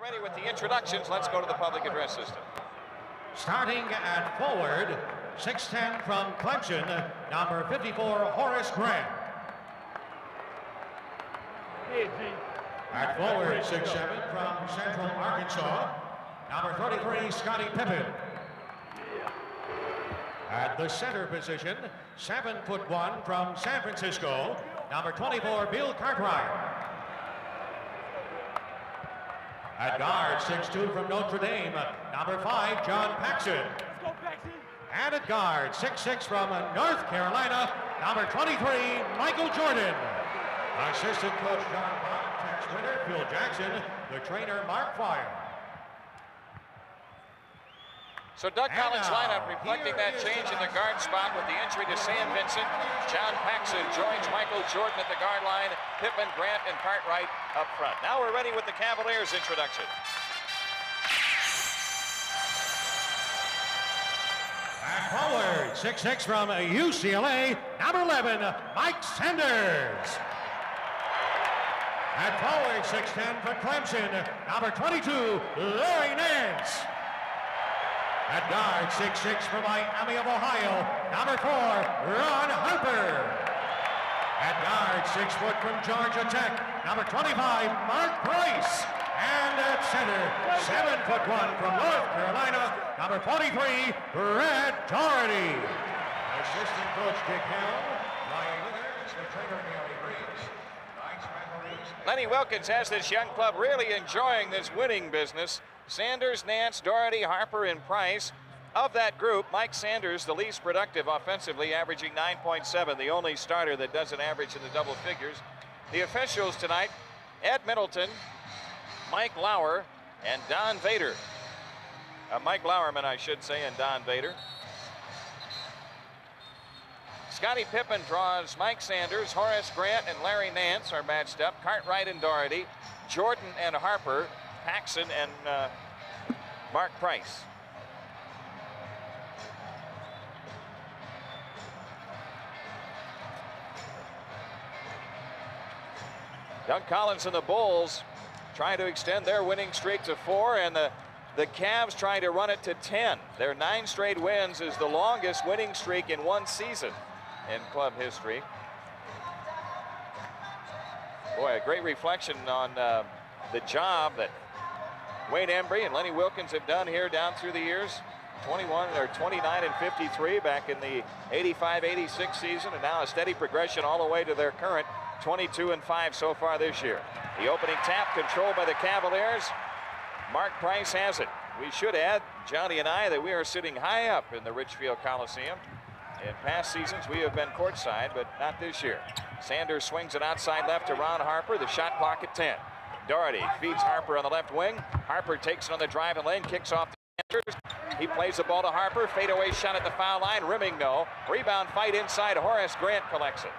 ready with the introductions. Let's go to the public address system. Starting at forward, 6'10" from Clemson, number 54, Horace Grant. At forward, 6'7" from Central Arkansas, number 33, Scottie Pippen. At the center position, 7'1" from San Francisco, number 24, Bill Cartwright. At guard, 6'2" from Notre Dame, number 5, John Paxson. And at guard, 6'6" from North Carolina, number 23, Michael Jordan. Assistant coach John Paxson, winner Phil Jackson, the trainer Mark Fire. So Doug Collins' lineup reflecting that change in the guard spot with the injury to Sam Vincent. John Paxson joins Michael Jordan at the guard line. Pippen, Grant, and Cartwright up front. Now we're ready with the Cavaliers introduction. At forward, 6'6" from UCLA, number 11, Mike Sanders. At forward, 6'10" from Clemson, number 22, Larry Nance. At guard, 6'6" from Miami of Ohio, number 4, Ron Harper. At guard, 6 foot from Georgia Tech, number 25, Mark Price. And at center, 7'1" from North Carolina, number 43, Brad Daugherty. Assistant coach Dick Hill, Ryan Withers, the trainer Gary Reeves. Lenny Wilkins has this young club really enjoying this winning business. Sanders, Nance, Daugherty, Harper, and Price. Of that group, Mike Sanders, the least productive offensively, averaging 9.7, the only starter that doesn't average in the double figures. The officials tonight, Ed Middleton, Mike Lauer, and Don Vader. Mike Lauerman, I should say, and Don Vader. Scottie Pippen draws Mike Sanders, Horace Grant, and Larry Nance are matched up. Cartwright and Daugherty, Jordan and Harper, Paxson and Mark Price. Doug Collins and the Bulls trying to extend their winning streak to 4, and the Cavs trying to run it to 10. Their 9 straight wins is the longest winning streak in one season in club history. Boy, a great reflection on the job that Wayne Embry and Lenny Wilkins have done here down through the years. 29 and 53 back in the 85-86 season, and now a steady progression all the way to their current 22 and 5 so far this year. The opening tap controlled by the Cavaliers. Mark Price has it. We should add, Johnny and I, that we are sitting high up in the Richfield Coliseum. In past seasons, we have been courtside, but not this year. Sanders swings it outside left to Ron Harper. The shot clock at 10. Daugherty feeds Harper on the left wing. Harper takes it on the driving lane, kicks off the Sanders. He plays the ball to Harper. Fadeaway shot at the foul line. Rimming no. Rebound fight inside. Horace Grant collects it.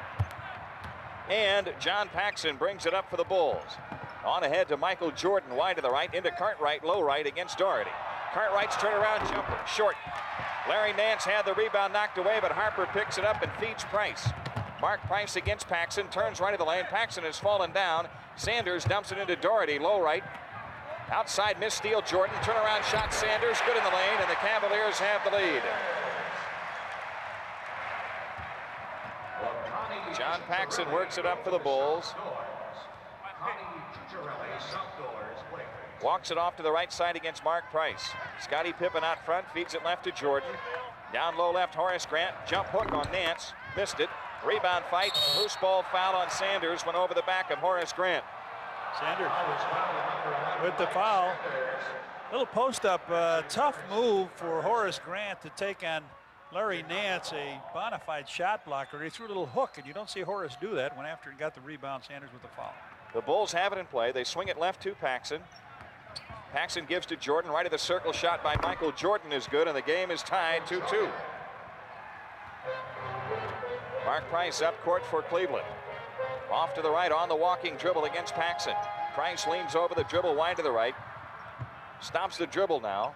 And John Paxson brings it up for the Bulls. On ahead to Michael Jordan, wide to the right, into Cartwright, low right against Daugherty. Cartwright's turnaround jumper, short. Larry Nance had the rebound knocked away, but Harper picks it up and feeds Price. Mark Price against Paxson, turns right of the lane. Paxson has fallen down. Sanders dumps it into Daugherty, low right. Outside miss steal, Jordan. Turnaround shot, Sanders, good in the lane, and the Cavaliers have the lead. John Paxson works it up for the Bulls. Walks it off to the right side against Mark Price. Scottie Pippen out front, feeds it left to Jordan. Down low left, Horace Grant. Jump hook on Nance, missed it. Rebound fight, loose ball foul on Sanders, went over the back of Horace Grant. Sanders with the foul. Little post-up, tough move for Horace Grant to take on Larry Nance, a bona fide shot blocker. He threw a little hook, and you don't see Horace do that. Went after and got the rebound. Sanders with the foul. The Bulls have it in play. They swing it left to Paxson. Paxson gives to Jordan, right of the circle, shot by Michael Jordan is good, and the game is tied 2-2. Mark Price up court for Cleveland. Off to the right on the walking dribble against Paxson. Price leans over the dribble wide to the right. Stops the dribble now.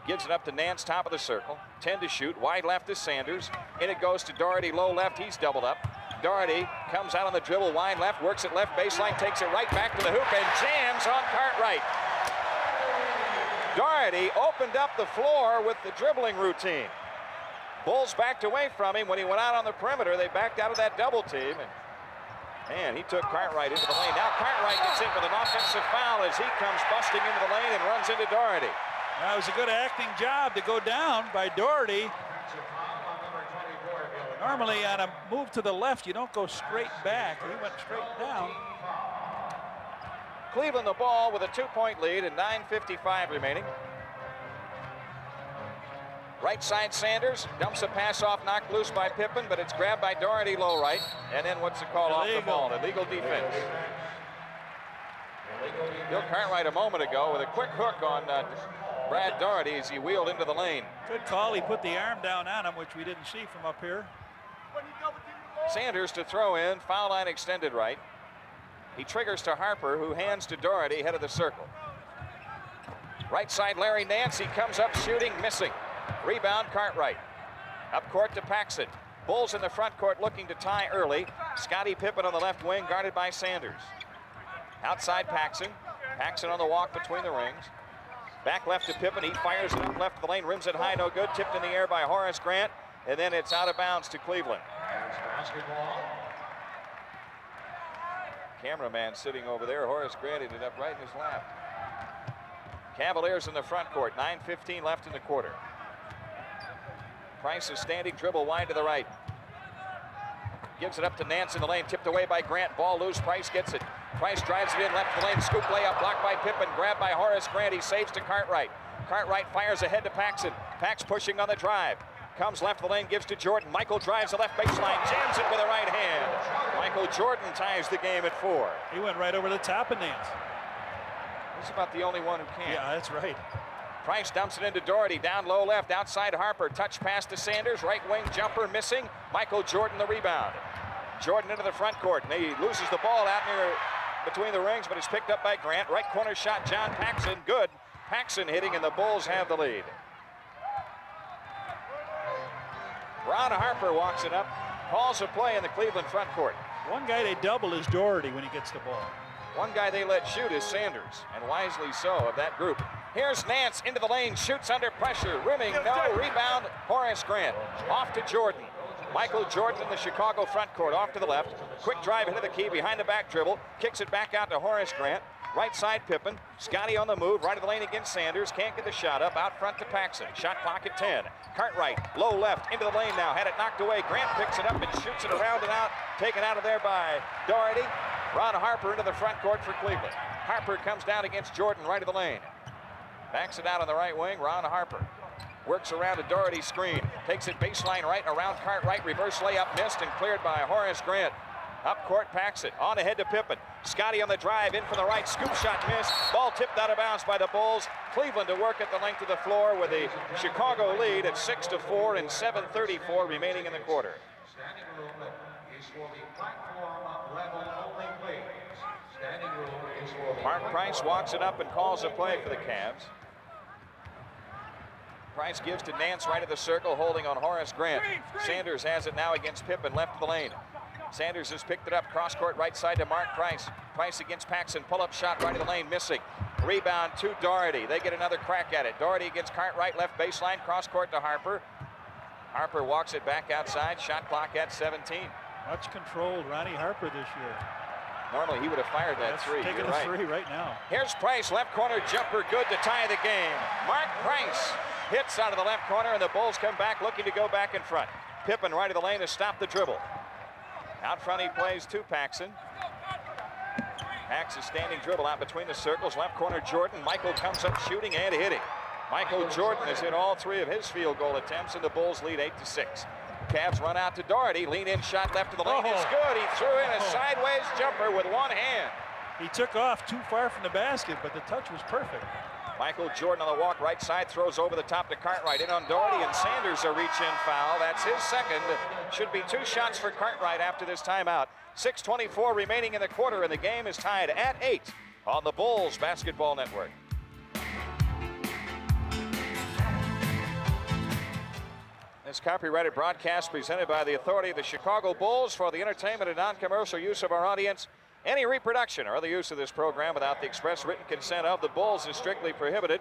Gives it up to Nance, top of the circle. 10 to shoot, wide left is Sanders. In it goes to Daugherty, low left, he's doubled up. Daugherty comes out on the dribble, wide left, works it left baseline, takes it right back to the hoop and jams on Cartwright. Daugherty opened up the floor with the dribbling routine. Bulls backed away from him when he went out on the perimeter. They backed out of that double team. And he took Cartwright into the lane. Now Cartwright gets in with an offensive foul as he comes busting into the lane and runs into Daugherty. That was a good acting job to go down by Daugherty. Normally on a move to the left, you don't go straight back. He went straight down. Cleveland the ball with a 2-point lead and 9:55 remaining. Right side Sanders dumps a pass off, knocked loose by Pippen, but it's grabbed by Daugherty low right. And then what's the call off the ball? Illegal defense. Bill Cartwright a moment ago with a quick hook on Brad Daugherty as he wheeled into the lane. Good call. He put the arm down on him, which we didn't see from up here. Sanders to throw in, foul line extended right. He triggers to Harper, who hands to Daugherty, head of the circle. Right side Larry Nance, he comes up shooting, missing. Rebound Cartwright. Up court to Paxson. Bulls in the front court looking to tie early. Scottie Pippen on the left wing, guarded by Sanders. Outside Paxson. Paxson on the walk between the rings. Back left to Pippen, he fires it up left of the lane, rims it high, no good. Tipped in the air by Horace Grant, and then it's out of bounds to Cleveland. Cameraman sitting over there. Horace Grant ended up right in his lap. Cavaliers in the front court, 9:15 left in the quarter. Price is standing, dribble wide to the right. Gives it up to Nance in the lane, tipped away by Grant. Ball loose, Price gets it. Price drives it in, left of the lane, scoop layup, blocked by Pippen, grabbed by Horace Grant. He saves to Cartwright. Cartwright fires ahead to Paxson. Pax pushing on the drive. Comes left of the lane, gives to Jordan. Michael drives the left baseline, jams it with the right hand. Michael Jordan ties the game at 4. He went right over the top of Nance. He's about the only one who can. Yeah, that's right. Price dumps it into Daugherty, down low left, outside Harper. Touch pass to Sanders, right wing jumper missing. Michael Jordan the rebound. Jordan into the front court, and he loses the ball out near between the rings, but it's picked up by Grant. Right corner shot, John Paxson, good. Paxson hitting, and the Bulls have the lead. Ron Harper walks it up, calls a play in the Cleveland front court. One guy they double is Daugherty when he gets the ball. One guy they let shoot is Sanders, and wisely so of that group. Here's Nance into the lane, shoots under pressure, rimming, no, rebound, Horace Grant. Off to Jordan. Michael Jordan in the Chicago front court, off to the left. Quick drive into the key, behind the back dribble, kicks it back out to Horace Grant. Right side Pippen, Scottie on the move, right of the lane against Sanders, can't get the shot up, out front to Paxson. Shot clock at 10. Cartwright, low left, into the lane now, had it knocked away. Grant picks it up and shoots it around and out, taken out of there by Daugherty. Ron Harper into the front court for Cleveland. Harper comes down against Jordan, right of the lane. Backs it out on the right wing, Ron Harper. Works around a Daugherty screen, takes it baseline right around Cartwright, reverse layup missed and cleared by Horace Grant. Up court, Paxson, on ahead to Pippen. Scottie on the drive, in from the right, scoop shot missed. Ball tipped out of bounds by the Bulls. Cleveland to work at the length of the floor with a Chicago lead at 6-4 and 7:34 remaining in the quarter. Standing room is for the platform level only, please. Standing room is for the Mark Price walks it up and calls a play for the Cavs. Price gives to Nance right of the circle, holding on Horace Grant. Sanders has it now against Pippen, left of the lane. Sanders has picked it up, cross court right side to Mark Price. Price against Paxson, pull-up shot right of the lane, missing. Rebound to Daugherty. They get another crack at it. Daugherty against Cartwright, left baseline, cross court to Harper. Harper walks it back outside, shot clock at 17. Much controlled Ronnie Harper this year. Normally he would have fired that three. Taking You're a right. three right now. Here's Price, left corner jumper, good to tie the game. Mark Price hits out of the left corner, and the Bulls come back looking to go back in front. Pippen right of the lane to stop the dribble. Out front he plays to Paxson. Paxson standing dribble out between the circles. Left corner Jordan. Michael comes up shooting and hitting. Michael Jordan has hit all 3 of his field goal attempts, and the Bulls lead 8-6. Cavs run out to Daugherty. Lean in shot left of the lane. It's good. He threw in a sideways jumper with one hand. He took off too far from the basket, but the touch was perfect. Michael Jordan on the walk right side, throws over the top to Cartwright. In on Daugherty, and Sanders a reach-in foul. That's his second. Should be 2 shots for Cartwright after this timeout. 6:24 remaining in the quarter, and the game is tied at 8 on the Bulls Basketball Network. This copyrighted broadcast presented by the authority of the Chicago Bulls for the entertainment and non-commercial use of our audience. Any reproduction or other use of this program without the express written consent of the Bulls is strictly prohibited.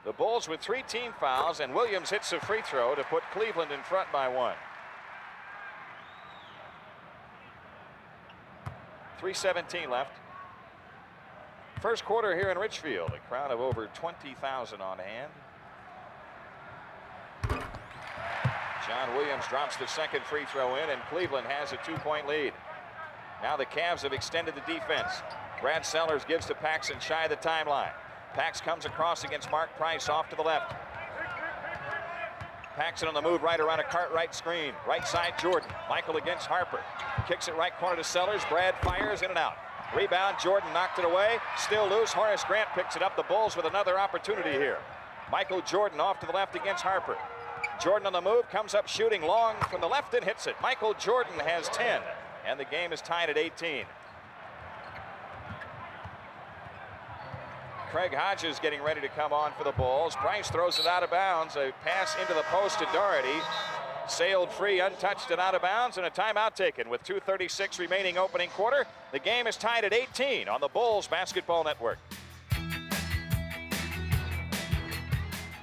The Bulls with 3 team fouls, and Williams hits a free throw to put Cleveland in front by 1. 3:17 left. First quarter here in Richfield. A crowd of over 20,000 on hand. John Williams drops the second free throw in, and Cleveland has a 2-point lead. Now the Cavs have extended the defense. Brad Sellers gives to Paxson shy of the timeline. Pax comes across against Mark Price off to the left. Paxson on the move right around a Cartwright screen. Right side Jordan. Michael against Harper. Kicks it right corner to Sellers. Brad fires in and out. Rebound, Jordan knocked it away. Still loose. Horace Grant picks it up. The Bulls with another opportunity here. Michael Jordan off to the left against Harper. Jordan on the move, comes up shooting long from the left and hits it. Michael Jordan has 10, and the game is tied at 18. Craig Hodges getting ready to come on for the Bulls. Price throws it out of bounds. A pass into the post to Daugherty. Sailed free, untouched and out of bounds, and a timeout taken with 2:36 remaining opening quarter. The game is tied at 18 on the Bulls Basketball Network.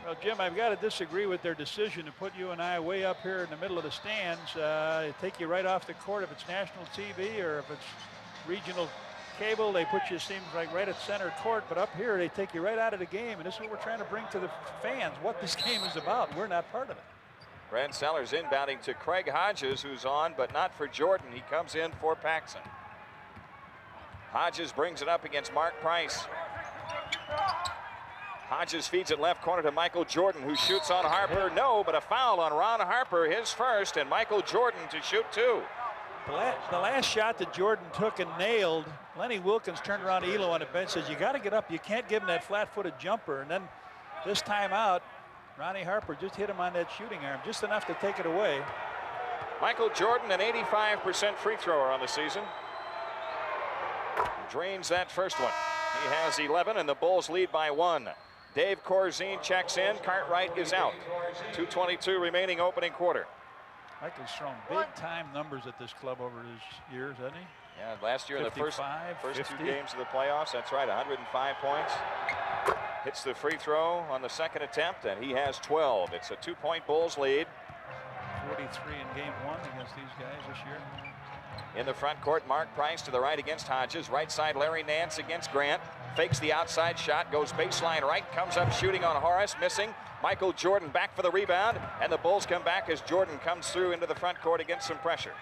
Well, Jim, I've got to disagree with their decision to put you and I way up here in the middle of the stands. Take you right off the court if it's national TV, or if it's regional cable, they put you, it seems like, right at center court. But up here, they take you right out of the game, and this is what we're trying to bring to the fans, what this game is about. We're not part of it. Brad Sellers inbounding to Craig Hodges, who's on, but not for Jordan. He comes in for Paxson. Hodges brings it up against Mark Price. Hodges feeds it left corner to Michael Jordan, who shoots on Harper. No, but a foul on Ron Harper, his first, and Michael Jordan to shoot 2. The last shot that Jordan took and nailed, Lenny Wilkins turned around to Ehlo on the bench, says, you got to get up. You can't give him that flat-footed jumper. And then this time out, Ronnie Harper just hit him on that shooting arm, just enough to take it away. Michael Jordan, an 85% free thrower on the season. Drains that first one. He has 11, and the Bulls lead by 1. Dave Corzine checks in. Cartwright is out. 2:22 remaining opening quarter. Michael's thrown big-time numbers at this club over his years, hasn't he? Yeah, last year in the first 50. 2 games of the playoffs. That's right, 105 points. Hits the free throw on the second attempt, and he has 12. It's a 2-point Bulls lead. 43 in game 1 against these guys this year. In the front court, Mark Price to the right against Hodges. Right side, Larry Nance against Grant. Fakes the outside shot, goes baseline right, comes up shooting on Horace, missing. Michael Jordan back for the rebound, and the Bulls come back as Jordan comes through into the front court against some pressure.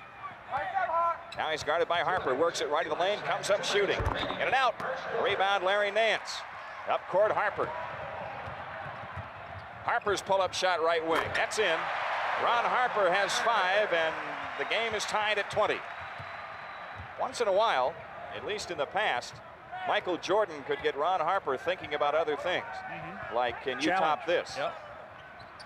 Now he's guarded by Harper, works it right of the lane, comes up shooting. In and out. Rebound, Larry Nance. Up court, Harper. Harper's pull-up shot right wing. That's in. Ron Harper has 5, and the game is tied at 20. Once in a while, at least in the past, Michael Jordan could get Ron Harper thinking about other things. Like, can you top this? Yep.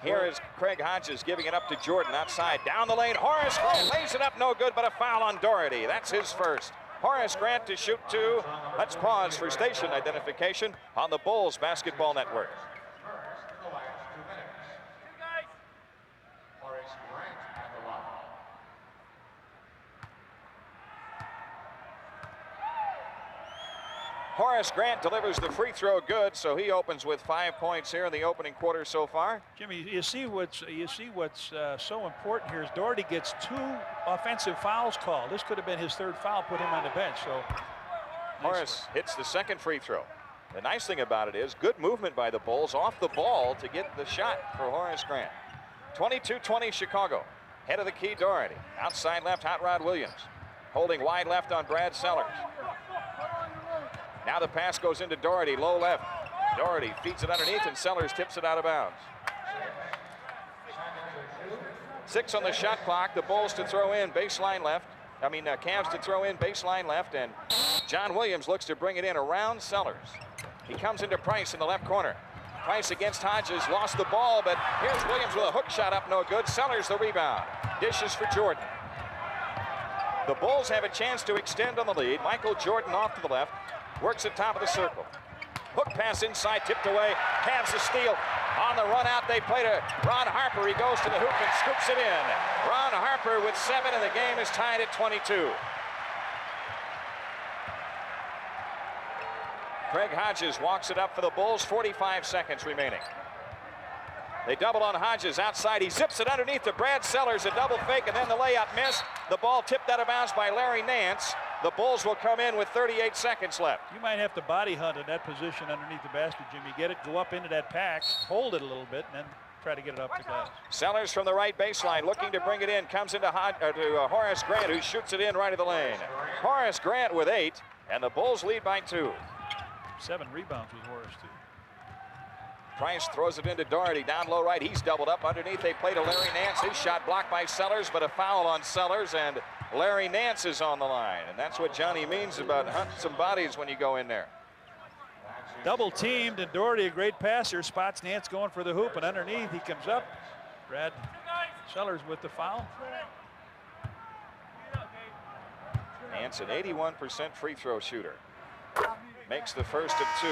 Here is Craig Hodges giving it up to Jordan outside. Down the lane, Horace Grant lays it up, no good, but a foul on Daugherty. That's his first. Horace Grant to shoot 2. Let's pause for station identification on the Bulls Basketball Network. Horace Grant delivers the free throw good, so he opens with 5 points here in the opening quarter so far. Jimmy, you see what's so important here is Daugherty gets 2 offensive fouls called. This could have been his 3rd foul, put him on the bench. So Horace hits the second free throw. The nice thing about it is good movement by the Bulls off the ball to get the shot for Horace Grant. 22-20 Chicago. Head of the key, Daugherty. Outside left, Hot Rod Williams. Holding wide left on Brad Sellers. Now the pass goes into Daugherty, low left. Daugherty feeds it underneath, and Sellers tips it out of bounds. 6 on the shot clock. The Bulls to throw in baseline left. Cavs to throw in baseline left, and John Williams looks to bring it in around Sellers. He comes into Price in the left corner. Price against Hodges, lost the ball, but here's Williams with a hook shot up, no good. Sellers the rebound. Dishes for Jordan. The Bulls have a chance to extend on the lead. Michael Jordan off to the left. Works at top of the circle. Hook pass inside, tipped away. Cavs the steal. On the run out, they play to Ron Harper. He goes to the hoop and scoops it in. Ron Harper with 7, and the game is tied at 22. Craig Hodges walks it up for the Bulls, 45 seconds remaining. They double on Hodges outside. He zips it underneath to Brad Sellers, a double fake, and then the layup missed. The ball tipped out of bounds by Larry Nance. The Bulls will come in with 38 seconds left. You might have to body hunt in that position underneath the basket, Jimmy. Get it, go up into that pack, hold it a little bit, and then try to get it up the glass. Sellers from the right baseline, looking to bring it in, comes into Horace Grant, who shoots it in right of the lane. Horace Grant with 8, and the Bulls lead by 2. 7 rebounds with Horace, too. Price throws it into Daugherty, down low right. He's doubled up underneath. They play to Larry Nance. His shot blocked by Sellers, but a foul on Sellers, and Larry Nance is on the line. And that's what Johnny means about hunting some bodies when you go in there. Double teamed, and Daugherty, a great passer, spots Nance going for the hoop, and underneath he comes up. Brad Sellers with the foul. Nance, an 81% free throw shooter. Makes the first of 2.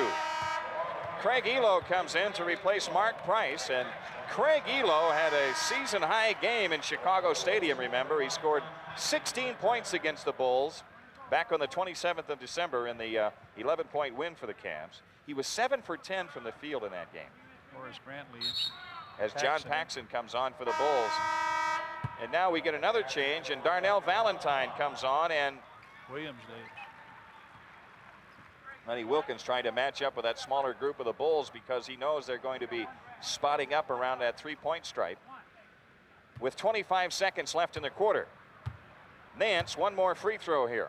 Craig Ehlo comes in to replace Mark Price, and Craig Ehlo had a season-high game in Chicago Stadium, remember. He scored 16 points against the Bulls back on the 27th of December in the 11-point win for the Cavs. He was 7 for 10 from the field in that game. Horace Grant leaves. As John Paxson comes on for the Bulls. And now we get another change, and Darnell Valentine comes on, and Williams leaves. Lenny Wilkins trying to match up with that smaller group of the Bulls because he knows they're going to be spotting up around that three-point stripe. With 25 seconds left in the quarter. Nance, one more free throw here.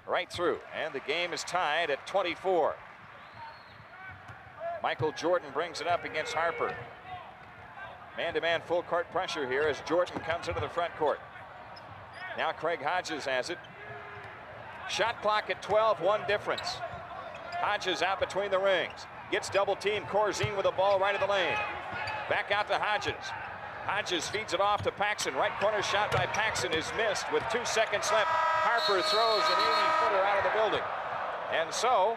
Right through, and the game is tied at 24. Michael Jordan brings it up against Harper. Man-to-man full court pressure here as Jordan comes into the front court. Now Craig Hodges has it. Shot clock at 12, 1 difference. Hodges out between the rings. Gets double teamed. Corzine with the ball right of the lane. Back out to Hodges. Hodges feeds it off to Paxson. Right corner shot by Paxson is missed with 2 seconds left. Harper throws an 80-footer out of the building. And so,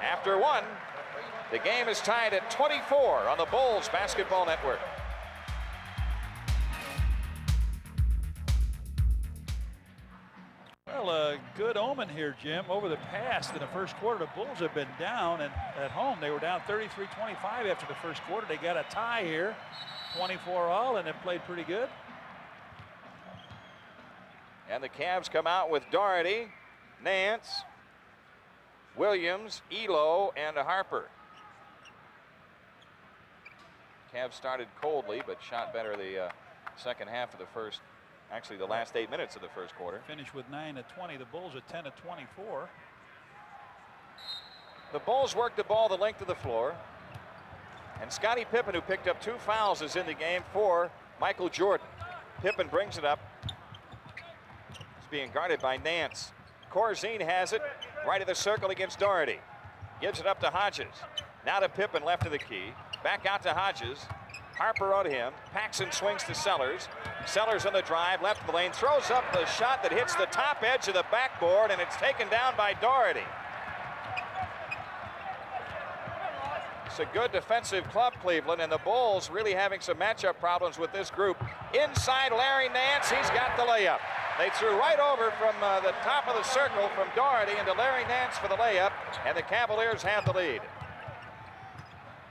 after 1, the game is tied at 24 on the Bulls Basketball Network. Well, a good omen here, Jim. Over the past, in the first quarter, the Bulls have been down, and at home they were down 33-25 after the first quarter. They got a tie here, 24 all, and have played pretty good. And the Cavs come out with Daugherty, Nance, Williams, Ehlo, and Harper. Cavs started coldly, but shot better the second half of the first. Actually, the last 8 minutes of the first quarter. Finished with 9 of 20. The Bulls at 10 of 24. The Bulls worked the ball the length of the floor. And Scottie Pippen, who picked up 2 fouls, is in the game for Michael Jordan. Pippen brings it up. It's being guarded by Nance. Corzine has it right of the circle against Daugherty. Gives it up to Hodges. Now to Pippen, left of the key. Back out to Hodges. Harper on him. Paxson swings to Sellers. Sellers on the drive, left of the lane, throws up the shot that hits the top edge of the backboard, and it's taken down by Daugherty. It's a good defensive club, Cleveland, and the Bulls really having some matchup problems with this group. Inside Larry Nance, he's got the layup. They threw right over from the top of the circle from Daugherty into Larry Nance for the layup, and the Cavaliers have the lead.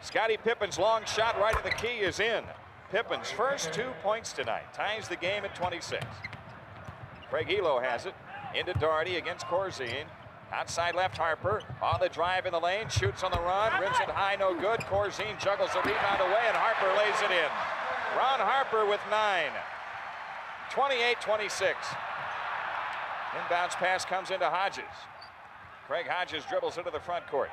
Scottie Pippen's long shot right of the key is in. Pippen's first 2 points tonight ties the game at 26. Craig Ehlo has it into Daugherty against Corzine. Outside left, Harper on the drive in the lane, shoots on the run, rims it high, no good. Corzine juggles the rebound away, and Harper lays it in. Ron Harper with 9. 28-26. Inbounds pass comes into Hodges. Craig Hodges dribbles into the front court.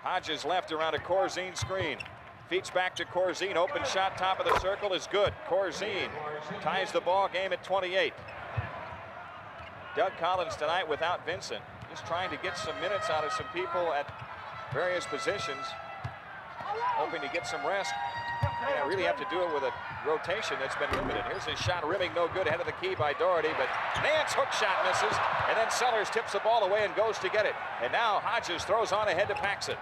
Hodges left around a Corzine screen. Feeds back to Corzine. Open shot, top of the circle is good. Corzine ties the ball game at 28. Doug Collins tonight without Vincent. Just trying to get some minutes out of some people at various positions. Hoping to get some rest. I really have to do it with a rotation that's been limited. Here's a shot rimming no good ahead of the key by Daugherty, but Nance hook shot misses, and then Sellers tips the ball away and goes to get it. And now Hodges throws on ahead to Paxson.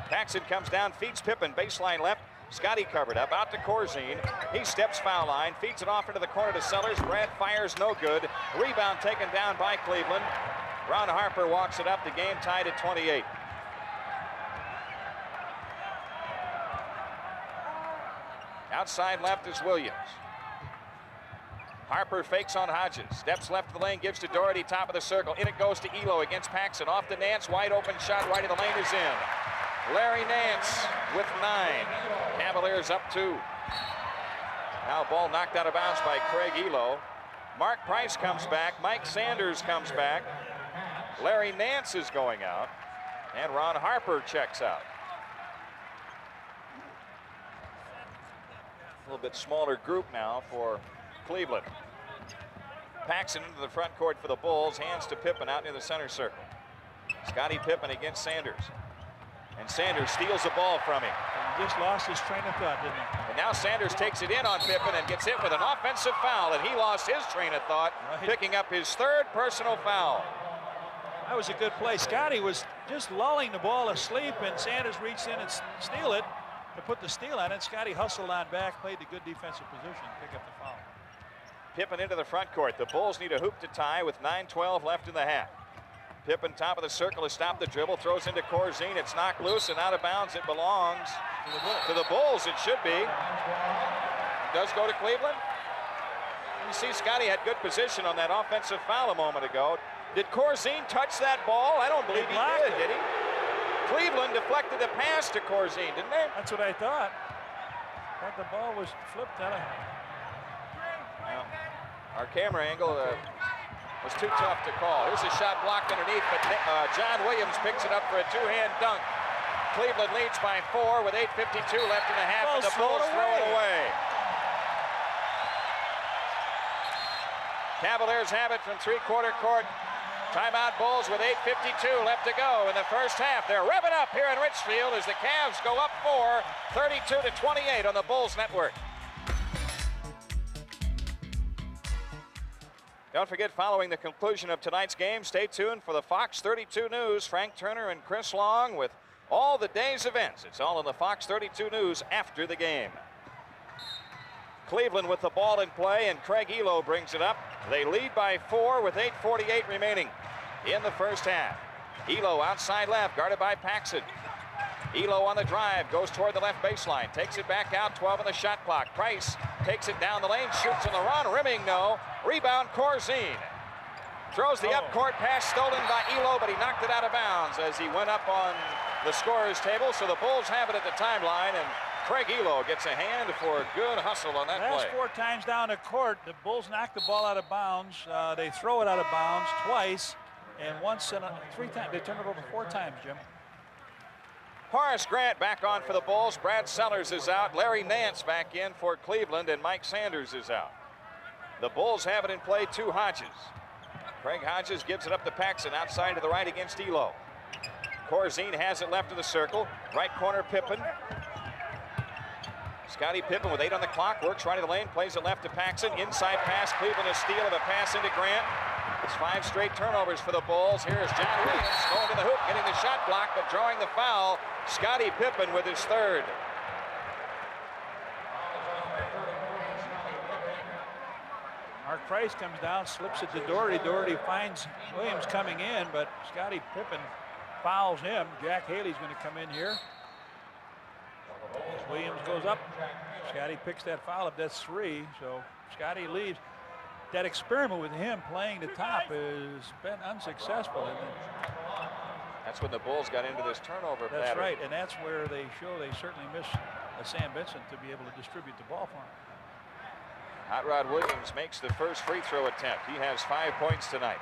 Paxson comes down, feeds Pippen, baseline left, Scottie covered up, out to Corzine. He steps foul line, feeds it off into the corner to Sellers. Brad fires, no good. Rebound taken down by Cleveland. Ron Harper walks it up. The game tied at 28. Outside left is Williams. Harper fakes on Hodges. Steps left of the lane, gives to Daugherty, top of the circle. In it goes to Ehlo against Paxson. Off to Nance, wide open shot, right of the lane is in. Larry Nance with 9. Cavaliers up 2. Now ball knocked out of bounds by Craig Ehlo. Mark Price comes back. Mike Sanders comes back. Larry Nance is going out. And Ron Harper checks out. A little bit smaller group now for Cleveland. Paxson into the front court for the Bulls. Hands to Pippen out near the center circle. Scottie Pippen against Sanders. And Sanders steals the ball from him. He just lost his train of thought, didn't he? And now Sanders takes it in on Pippen and gets hit with an offensive foul. And he lost his train of thought, picking up his 3rd personal foul. That was a good play. Scottie was just lulling the ball asleep, and Sanders reached in and steal it to put the steal on it. Scottie hustled on back, played the good defensive position, pick up the foul. Pippen into the front court. The Bulls need a hoop to tie with 9:12 left in the half. Pippen, top of the circle, to stop the dribble, throws into Corzine. It's knocked loose and out of bounds. It belongs to the Bulls. It should be. It does go to Cleveland. You see Scottie had good position on that offensive foul a moment ago. Did Corzine touch that ball? I don't believe he did he? Cleveland deflected the pass to Corzine, didn't they? That's what I thought. Thought the ball was flipped out of. Well, our camera angle was too tough to call. Here's a shot blocked underneath, but John Williams picks it up for a 2-hand dunk. Cleveland leads by 4 with 8:52 left in the half, and the Bulls throw it away. Cavaliers have it from 3/4 court. Timeout Bulls with 8:52 left to go in the first half. They're revving up here in Richfield as the Cavs go up 4, 32-28 on the Bulls network. Don't forget, following the conclusion of tonight's game, stay tuned for the Fox 32 News. Frank Turner and Chris Long with all the day's events. It's all in the Fox 32 News after the game. Cleveland with the ball in play, and Craig Ehlo brings it up. They lead by 4 with 8:48 remaining in the first half. Ehlo outside left, guarded by Paxson. Ehlo on the drive, goes toward the left baseline, takes it back out, 12 on the shot clock. Price takes it down the lane, shoots on the run, rimming no. Rebound Corzine. Throws the up-court pass stolen by Ehlo, but he knocked it out of bounds as he went up on the scorer's table. So the Bulls have it at the timeline, and Craig Ehlo gets a hand for a good hustle on that play. Last 4 times down the court, the Bulls knock the ball out of bounds. They throw it out of bounds twice, and once and 3 times. They turn it over 4 times, Jim. Horace Grant back on for the Bulls. Brad Sellers is out. Larry Nance back in for Cleveland, and Mike Sanders is out. The Bulls have it in play to Hodges. Craig Hodges gives it up to Paxson outside to the right against Ehlo. Corzine has it left of the circle. Right corner Pippen. Scottie Pippen with 8 on the clock, works right of the lane, plays it left to Paxson. Inside pass, Cleveland a steal of a pass into Grant. It's 5 straight turnovers for the Bulls. Here's John Williams going to the hoop, getting the shot block, but drawing the foul. Scottie Pippen with his 3rd. Mark Price comes down, slips it to Daugherty. Daugherty finds Williams coming in, but Scottie Pippen fouls him. Jack Haley's going to come in here. As Williams goes up, Scottie picks that foul up. That's 3, so Scottie leaves. That experiment with him playing the top has been unsuccessful. That's when the Bulls got into this turnover pattern. That's right, and that's where they show they certainly miss Sam Vincent to be able to distribute the ball for him. Hot Rod Williams makes the first free throw attempt. He has 5 points tonight.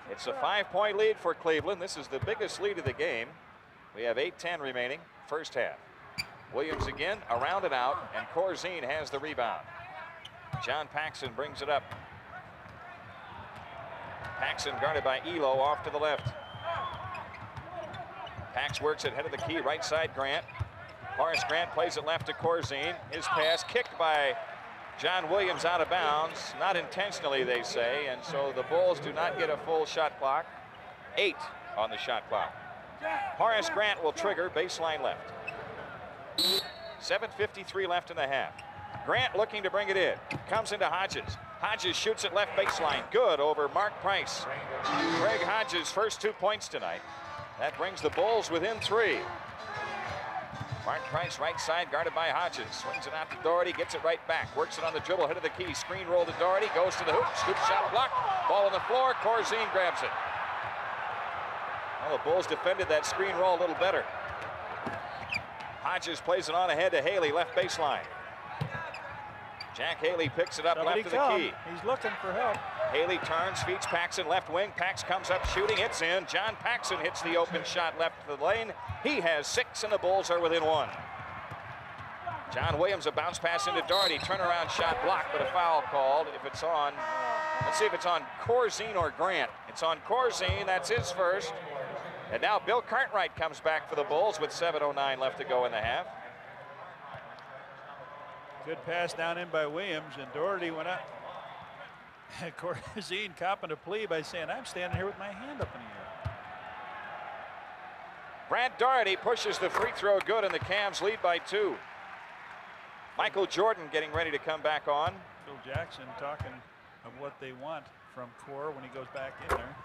It's a 5-point lead for Cleveland. This is the biggest lead of the game. We have 8:10 remaining, first half. Williams again, around and out, and Corzine has the rebound. John Paxson brings it up. Paxson guarded by Ehlo off to the left. Pax works it head of the key, right side Grant. Horace Grant plays it left to Corzine. His pass kicked by John Williams out of bounds. Not intentionally, they say, and so the Bulls do not get a full shot clock. 8 on the shot clock. Horace Grant will trigger baseline left. 7:53 left in the half. Grant looking to bring it in. Comes into Hodges. Hodges shoots at left baseline. Good over Mark Price. Craig Hodges' first 2 points tonight. That brings the Bulls within 3. Mark Price right side guarded by Hodges. Swings it out to Daugherty, gets it right back. Works it on the dribble, head of the key. Screen roll to Daugherty, goes to the hoop. Scoop shot block. Ball on the floor. Corzine grabs it. Well, the Bulls defended that screen roll a little better. Hodges plays it on ahead to Haley, left baseline. Jack Haley picks it up left of the key. He's looking for help. Haley turns, feeds Paxson left wing. Pax comes up shooting, it's in. John Paxson hits the open shot left of the lane. He has 6 and the Bulls are within 1. John Williams, a bounce pass into Daugherty. Turnaround shot blocked, but a foul called. If it's on, let's see if it's on Corzine or Grant. It's on Corzine, that's his first. And now Bill Cartwright comes back for the Bulls with 7:09 left to go in the half. Good pass down in by Williams, and Daugherty went up. Corzine copping a plea by saying, I'm standing here with my hand up in the air. Brad Daugherty pushes the free throw good, and the Cavs lead by 2. Michael Jordan getting ready to come back on. Phil Jackson talking of what they want from Core when he goes back in there.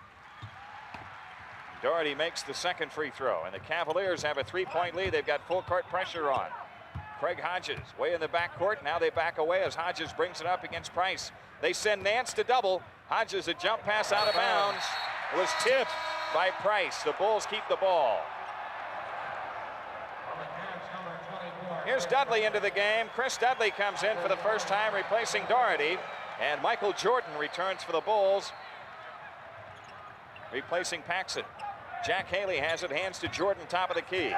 Daugherty makes the second free throw, and the Cavaliers have a 3-point lead. They've got full court pressure on. Craig Hodges way in the backcourt. Now they back away as Hodges brings it up against Price. They send Nance to double. Hodges a jump pass out of bounds. It was tipped by Price. The Bulls keep the ball. Here's Dudley into the game. Chris Dudley comes in for the first time, replacing Daugherty. And Michael Jordan returns for the Bulls, replacing Paxson. Jack Haley has it, hands to Jordan, top of the key.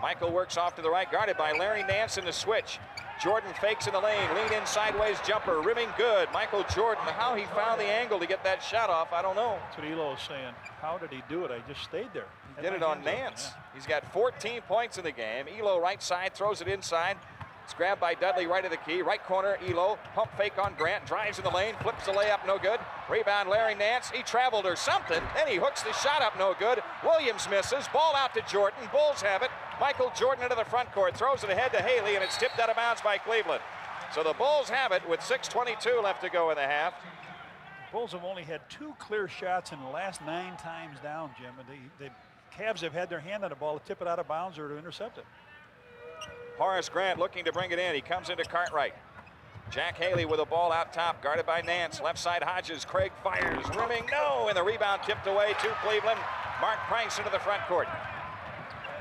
Michael works off to the right, guarded by Larry Nance in the switch. Jordan fakes in the lane, lean in sideways jumper, rimming good. Michael Jordan, how he found the angle to get that shot off, I don't know. That's what Ehlo is saying. How did he do it? I just stayed there. He did it on Nance. Yeah. He's got 14 points in the game. Ehlo right side, throws it inside. It's grabbed by Dudley right of the key. Right corner, Ehlo. Pump fake on Grant. Drives in the lane. Flips the layup, no good. Rebound, Larry Nance. He traveled or something. Then he hooks the shot up, no good. Williams misses. Ball out to Jordan. Bulls have it. Michael Jordan into the front court. Throws it ahead to Haley, and it's tipped out of bounds by Cleveland. So the Bulls have it with 6:22 left to go in the half. The Bulls have only had 2 clear shots in the last 9 times down, Jim. The Cavs have had their hand on the ball to tip it out of bounds or to intercept it. Horace Grant looking to bring it in. He comes into Cartwright. Jack Haley with a ball out top, guarded by Nance. Left side Hodges. Craig fires, rimming, no, and the rebound tipped away to Cleveland. Mark Price into the front court.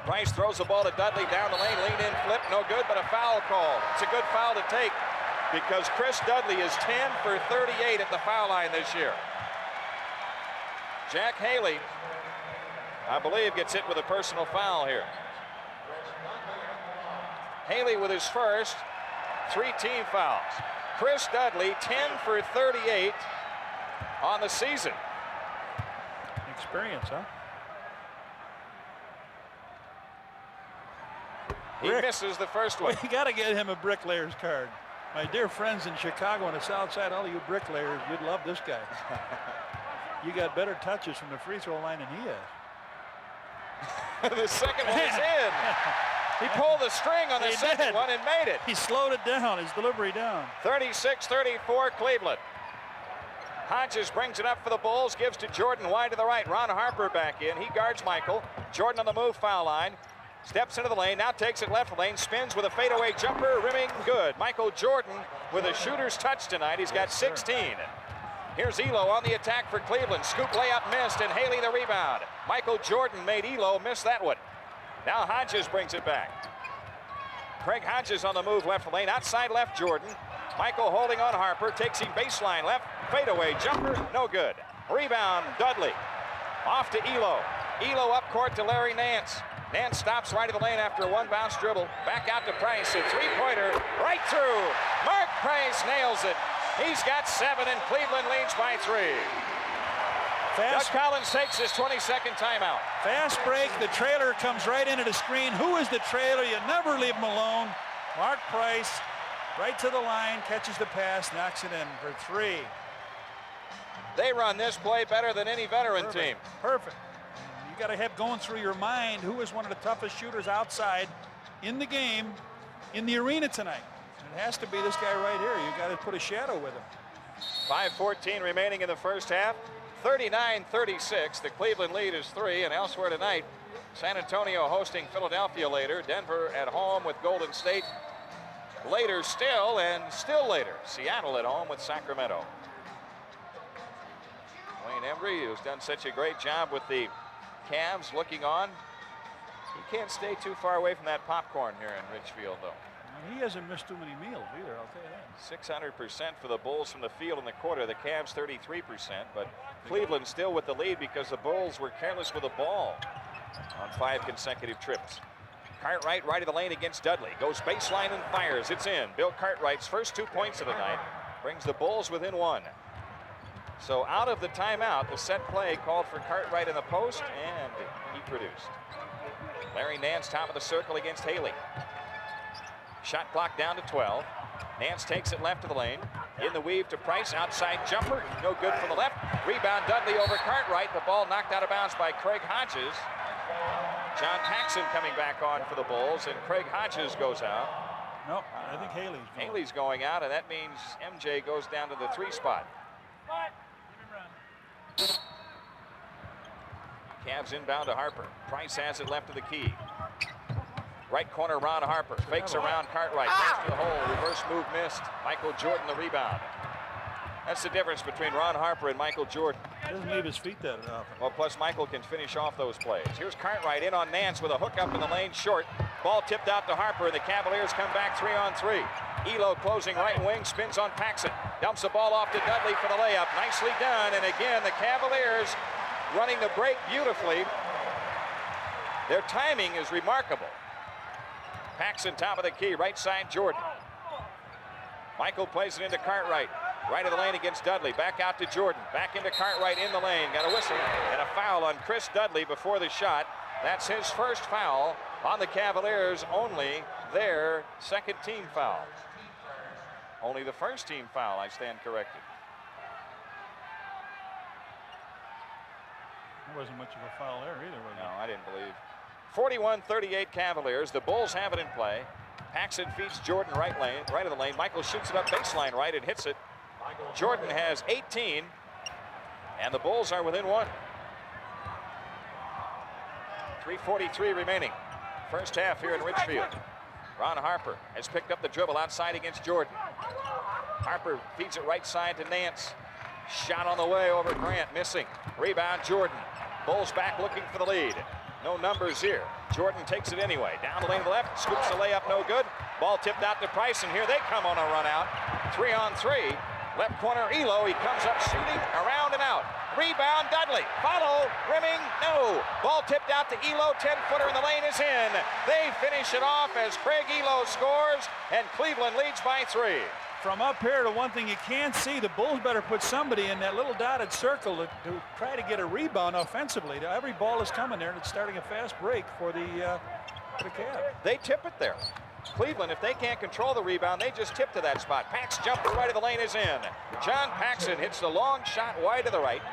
Price throws the ball to Dudley down the lane, lean in, flip, no good, but a foul call. It's a good foul to take because Chris Dudley is 10 for 38 at the foul line this year. Jack Haley, I believe, gets hit with a personal foul here. Haley with his first, 3 team fouls. Chris Dudley, 10 for 38 on the season. Experience, huh? He misses the first one. Well, you got to get him a bricklayer's card. My dear friends in Chicago and the South Side, all you bricklayers, you'd love this guy. You got better touches from the free throw line than he has. The second one is in. He pulled the string on the second one and made it. He slowed it down, his delivery down. 36-34 Cleveland. Hodges brings it up for the Bulls, gives to Jordan wide to the right. Ron Harper back in. He guards Michael. Jordan on the move, foul line. Steps into the lane, now takes it left lane, spins with a fadeaway jumper, rimming good. Michael Jordan with a shooter's touch tonight. He's got 16. Here's Ehlo on the attack for Cleveland. Scoop layup missed, and Haley the rebound. Michael Jordan made Ehlo miss that one. Now Hodges brings it back. Craig Hodges on the move left lane, outside left Jordan. Michael holding on Harper, takes him baseline left, fadeaway jumper, no good. Rebound, Dudley. Off to Ehlo. Ehlo up court to Larry Nance. Nance stops right of the lane after a one bounce dribble. Back out to Price, a three-pointer right through. Mark Price nails it. He's got 7 and Cleveland leads by 3. Doug Collins takes his 22nd timeout. Fast break, the trailer comes right into the screen. Who is the trailer? You never leave him alone. Mark Price, right to the line, catches the pass, knocks it in for 3. They run this play better than any veteran team. Perfect. You got to have going through your mind who is one of the toughest shooters outside in the game. in the arena tonight. It has to be this guy right here. You got to put a shadow with him. 5:14 remaining in the first half. 39-36. The Cleveland lead is 3. And elsewhere tonight, San Antonio hosting Philadelphia later. Denver at home with Golden State. Later still, and still later, Seattle at home with Sacramento. Wayne Embry, who's done such a great job with the Cavs looking on. He can't stay too far away from that popcorn here in Richfield, though. He hasn't missed too many meals either, I'll tell you that. 600% for the Bulls from the field in the quarter. The Cavs 33%, but Cleveland still with the lead because the Bulls were careless with the ball on 5 consecutive trips. Cartwright right of the lane against Dudley. Goes baseline and fires. It's in. Bill Cartwright's first 2 points of the night brings the Bulls within 1. So out of the timeout, the set play called for Cartwright in the post, and he produced. Larry Nance top of the circle against Haley. Shot clock down to 12. Nance takes it left of the lane. In the weave to Price. Outside jumper. No good for the left. Rebound Dudley over Cartwright. The ball knocked out of bounds by Craig Hodges. John Paxson coming back on for the Bulls, and Craig Hodges goes out. No, I think Haley's going out, and that means MJ goes down to the 3 spot. Cavs inbound to Harper. Price has it left of the key. Right corner, Ron Harper. Fakes around Cartwright. Pass to the hole. Reverse move missed. Michael Jordan the rebound. That's the difference between Ron Harper and Michael Jordan. He doesn't leave his feet that often. Well, plus Michael can finish off those plays. Here's Cartwright in on Nance with a hook up in the lane short. Ball tipped out to Harper, and the Cavaliers come back 3-on-3. Ehlo closing right wing, spins on Paxson. Dumps the ball off to Dudley for the layup. Nicely done, and again, the Cavaliers running the break beautifully. Their timing is remarkable. Paxson top of the key, right side Jordan. Michael plays it into Cartwright. Right of the lane against Dudley. Back out to Jordan. Back into Cartwright in the lane. Got a whistle and a foul on Chris Dudley before the shot. That's his first foul on the Cavaliers. Only their second team foul. Only the first team foul, I stand corrected. There wasn't much of a foul there either, was No, I didn't believe. 41-38 Cavaliers. The Bulls have it in play. Paxson feeds Jordan right of the lane. Michael shoots it up baseline right and hits it. Jordan has 18, and the Bulls are within 1. 3:43 remaining. First half here in Richfield. Ron Harper has picked up the dribble outside against Jordan. Harper feeds it right side to Nance. Shot on the way over Grant, missing. Rebound Jordan. Bulls back looking for the lead. No numbers here. Jordan takes it anyway. Down the lane to the left, scoops the layup, no good. Ball tipped out to Price, and here they come on a run out. 3-on-3. Left corner, Ehlo. He comes up shooting, around and out. Rebound, Dudley. Follow, rimming, no. Ball tipped out to Ehlo. 10-footer in the lane is in. They finish it off as Craig Ehlo scores, and Cleveland leads by 3. From up here, to one thing you can't see, the Bulls better put somebody in that little dotted circle to try to get a rebound offensively. Every ball is coming there, and it's starting a fast break for the Cavs. They tip it there. Cleveland, if they can't control the rebound, they just tip to that spot. Pax jumper right of the lane is in. John Paxson hits the long shot wide to the right,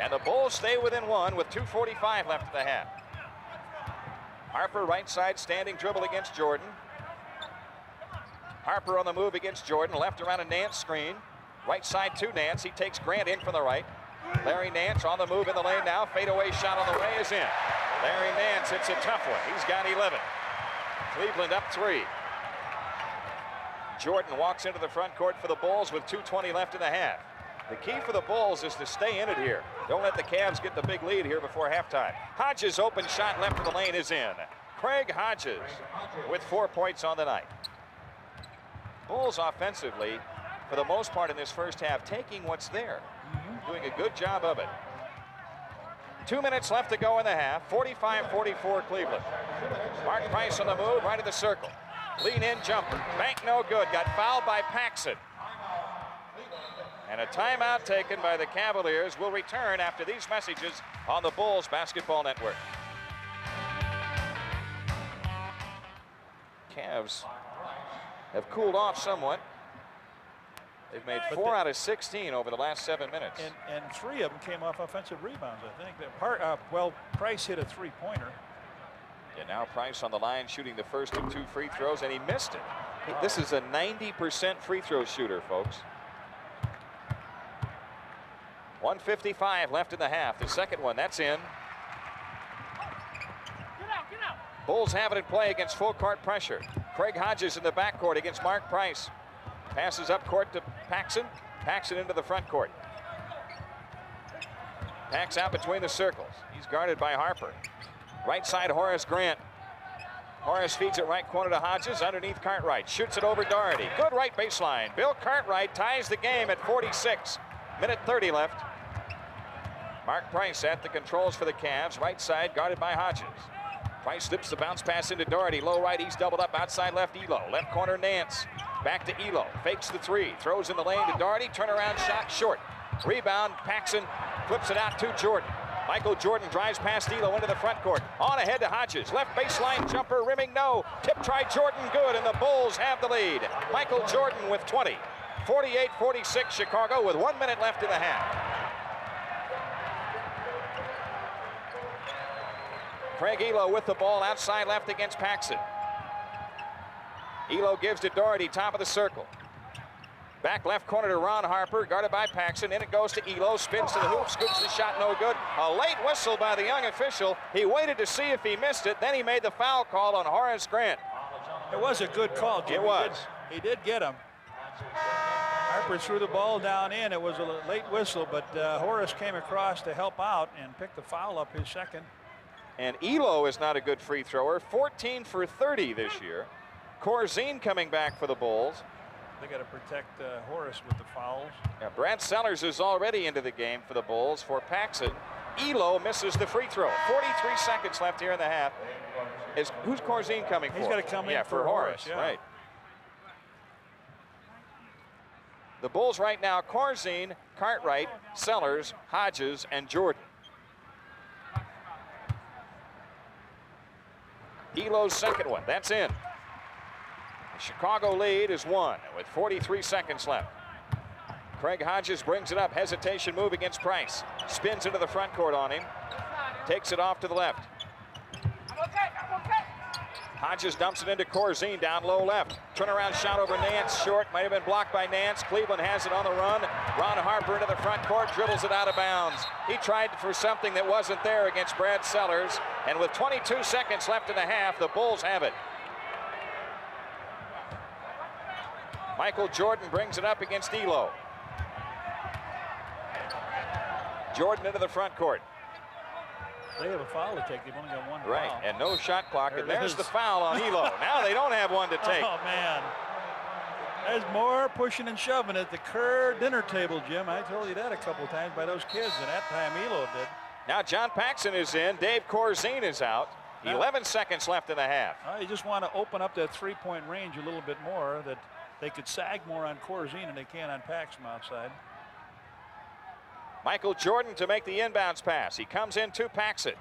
and the Bulls stay within 1 with 2:45 left of the half. Harper right side standing dribble against Jordan. Harper on the move against Jordan, left around a Nance screen. Right side to Nance, he takes Grant in from the right. Larry Nance on the move in the lane now, fadeaway shot on the way is in. Larry Nance hits a tough one, he's got 11. Cleveland up 3. Jordan walks into the front court for the Bulls with 2:20 left in the half. The key for the Bulls is to stay in it here. Don't let the Cavs get the big lead here before halftime. Hodges open shot left of the lane is in. Craig Hodges with 4 points on the night. Bulls offensively, for the most part in this first half, taking what's there. Doing a good job of it. 2 minutes left to go in the half. 45-44 Cleveland. Mark Price on the move, right of the circle. Lean in jumper. Bank no good. Got fouled by Paxson. And a timeout taken by the Cavaliers. Will return after these messages on the Bulls Basketball Network. Cavs have cooled off somewhat. They've made 4 out of 16 over the last 7 minutes. And 3 of them came off offensive rebounds, I think. Price hit a 3-pointer. And now Price on the line shooting the first of 2 free throws, and he missed it. This is a 90% free throw shooter, folks. 1:55 left in the half. The second one, that's in. Bulls have it in play against full court pressure. Craig Hodges in the backcourt against Mark Price. Passes up court to Paxson. Paxson into the front court. Pax out between the circles. He's guarded by Harper. Right side, Horace Grant. Horace feeds it right corner to Hodges, underneath Cartwright. Shoots it over Daugherty. Good right baseline. Bill Cartwright ties the game at 46. Minute 30 left. Mark Price at the controls for the Cavs. Right side, guarded by Hodges. Price slips the bounce pass into Daugherty. Low right, he's doubled up. Outside left, Ehlo. Left corner, Nance. Back to Ehlo. Fakes the 3. Throws in the lane to Daugherty. Turnaround shot short. Rebound, Paxson flips it out to Jordan. Michael Jordan drives past Ehlo into the front court. On ahead to Hodges. Left baseline jumper, rimming no. Tip try Jordan, good, and the Bulls have the lead. Michael Jordan with 20. 48-46 Chicago with 1 minute left in the half. Craig Ehlo with the ball outside left against Paxson. Ehlo gives to Daugherty, top of the circle. Back left corner to Ron Harper, guarded by Paxson. In it goes to Ehlo, spins to the hoop, scoops the shot, no good. A late whistle by the young official. He waited to see if he missed it, then he made the foul call on Horace Grant. It was a good call, Jim. It was. He did get him. Harper threw the ball down in. It was a late whistle, but Horace came across to help out and picked the foul up, his second. And Ehlo is not a good free thrower. 14 for 30 this year. Corzine coming back for the Bulls. They got to protect Horace with the fouls. Yeah, Brad Sellers is already into the game for the Bulls for Paxson. Ehlo misses the free throw. 43 seconds left here in the half. Who's Corzine coming for? He's got to come in for Horace, yeah. Right. The Bulls right now, Corzine, Cartwright, Sellers, Hodges, and Jordan. Ehlo's second one, that's in. The Chicago lead is 1 with 43 seconds left. Craig Hodges brings it up, hesitation move against Price. Spins into the front court on him. Takes it off to the left. Hodges dumps it into Corzine down low left. Turnaround shot over Nance, short, might have been blocked by Nance. Cleveland has it on the run. Ron Harper into the front court, dribbles it out of bounds. He tried for something that wasn't there against Brad Sellers. And with 22 seconds left in the half, the Bulls have it. Michael Jordan brings it up against Ehlo. Jordan into the front court. They have a foul to take. They've only got one foul. Right, and no shot clock, and there's is. the foul on Ehlo. Now they don't have one to take. Oh, man. There's more pushing and shoving at the Kerr dinner table, Jim. I told you that a couple times by those kids, and that time Ehlo did. Now John Paxson is in. Dave Corzine is out. 11 seconds left in the half. You just want to open up that three-point range a little bit more, that they could sag more on Corzine than they can on Paxson outside. Michael Jordan to make the inbounds pass. He comes in to Paxson.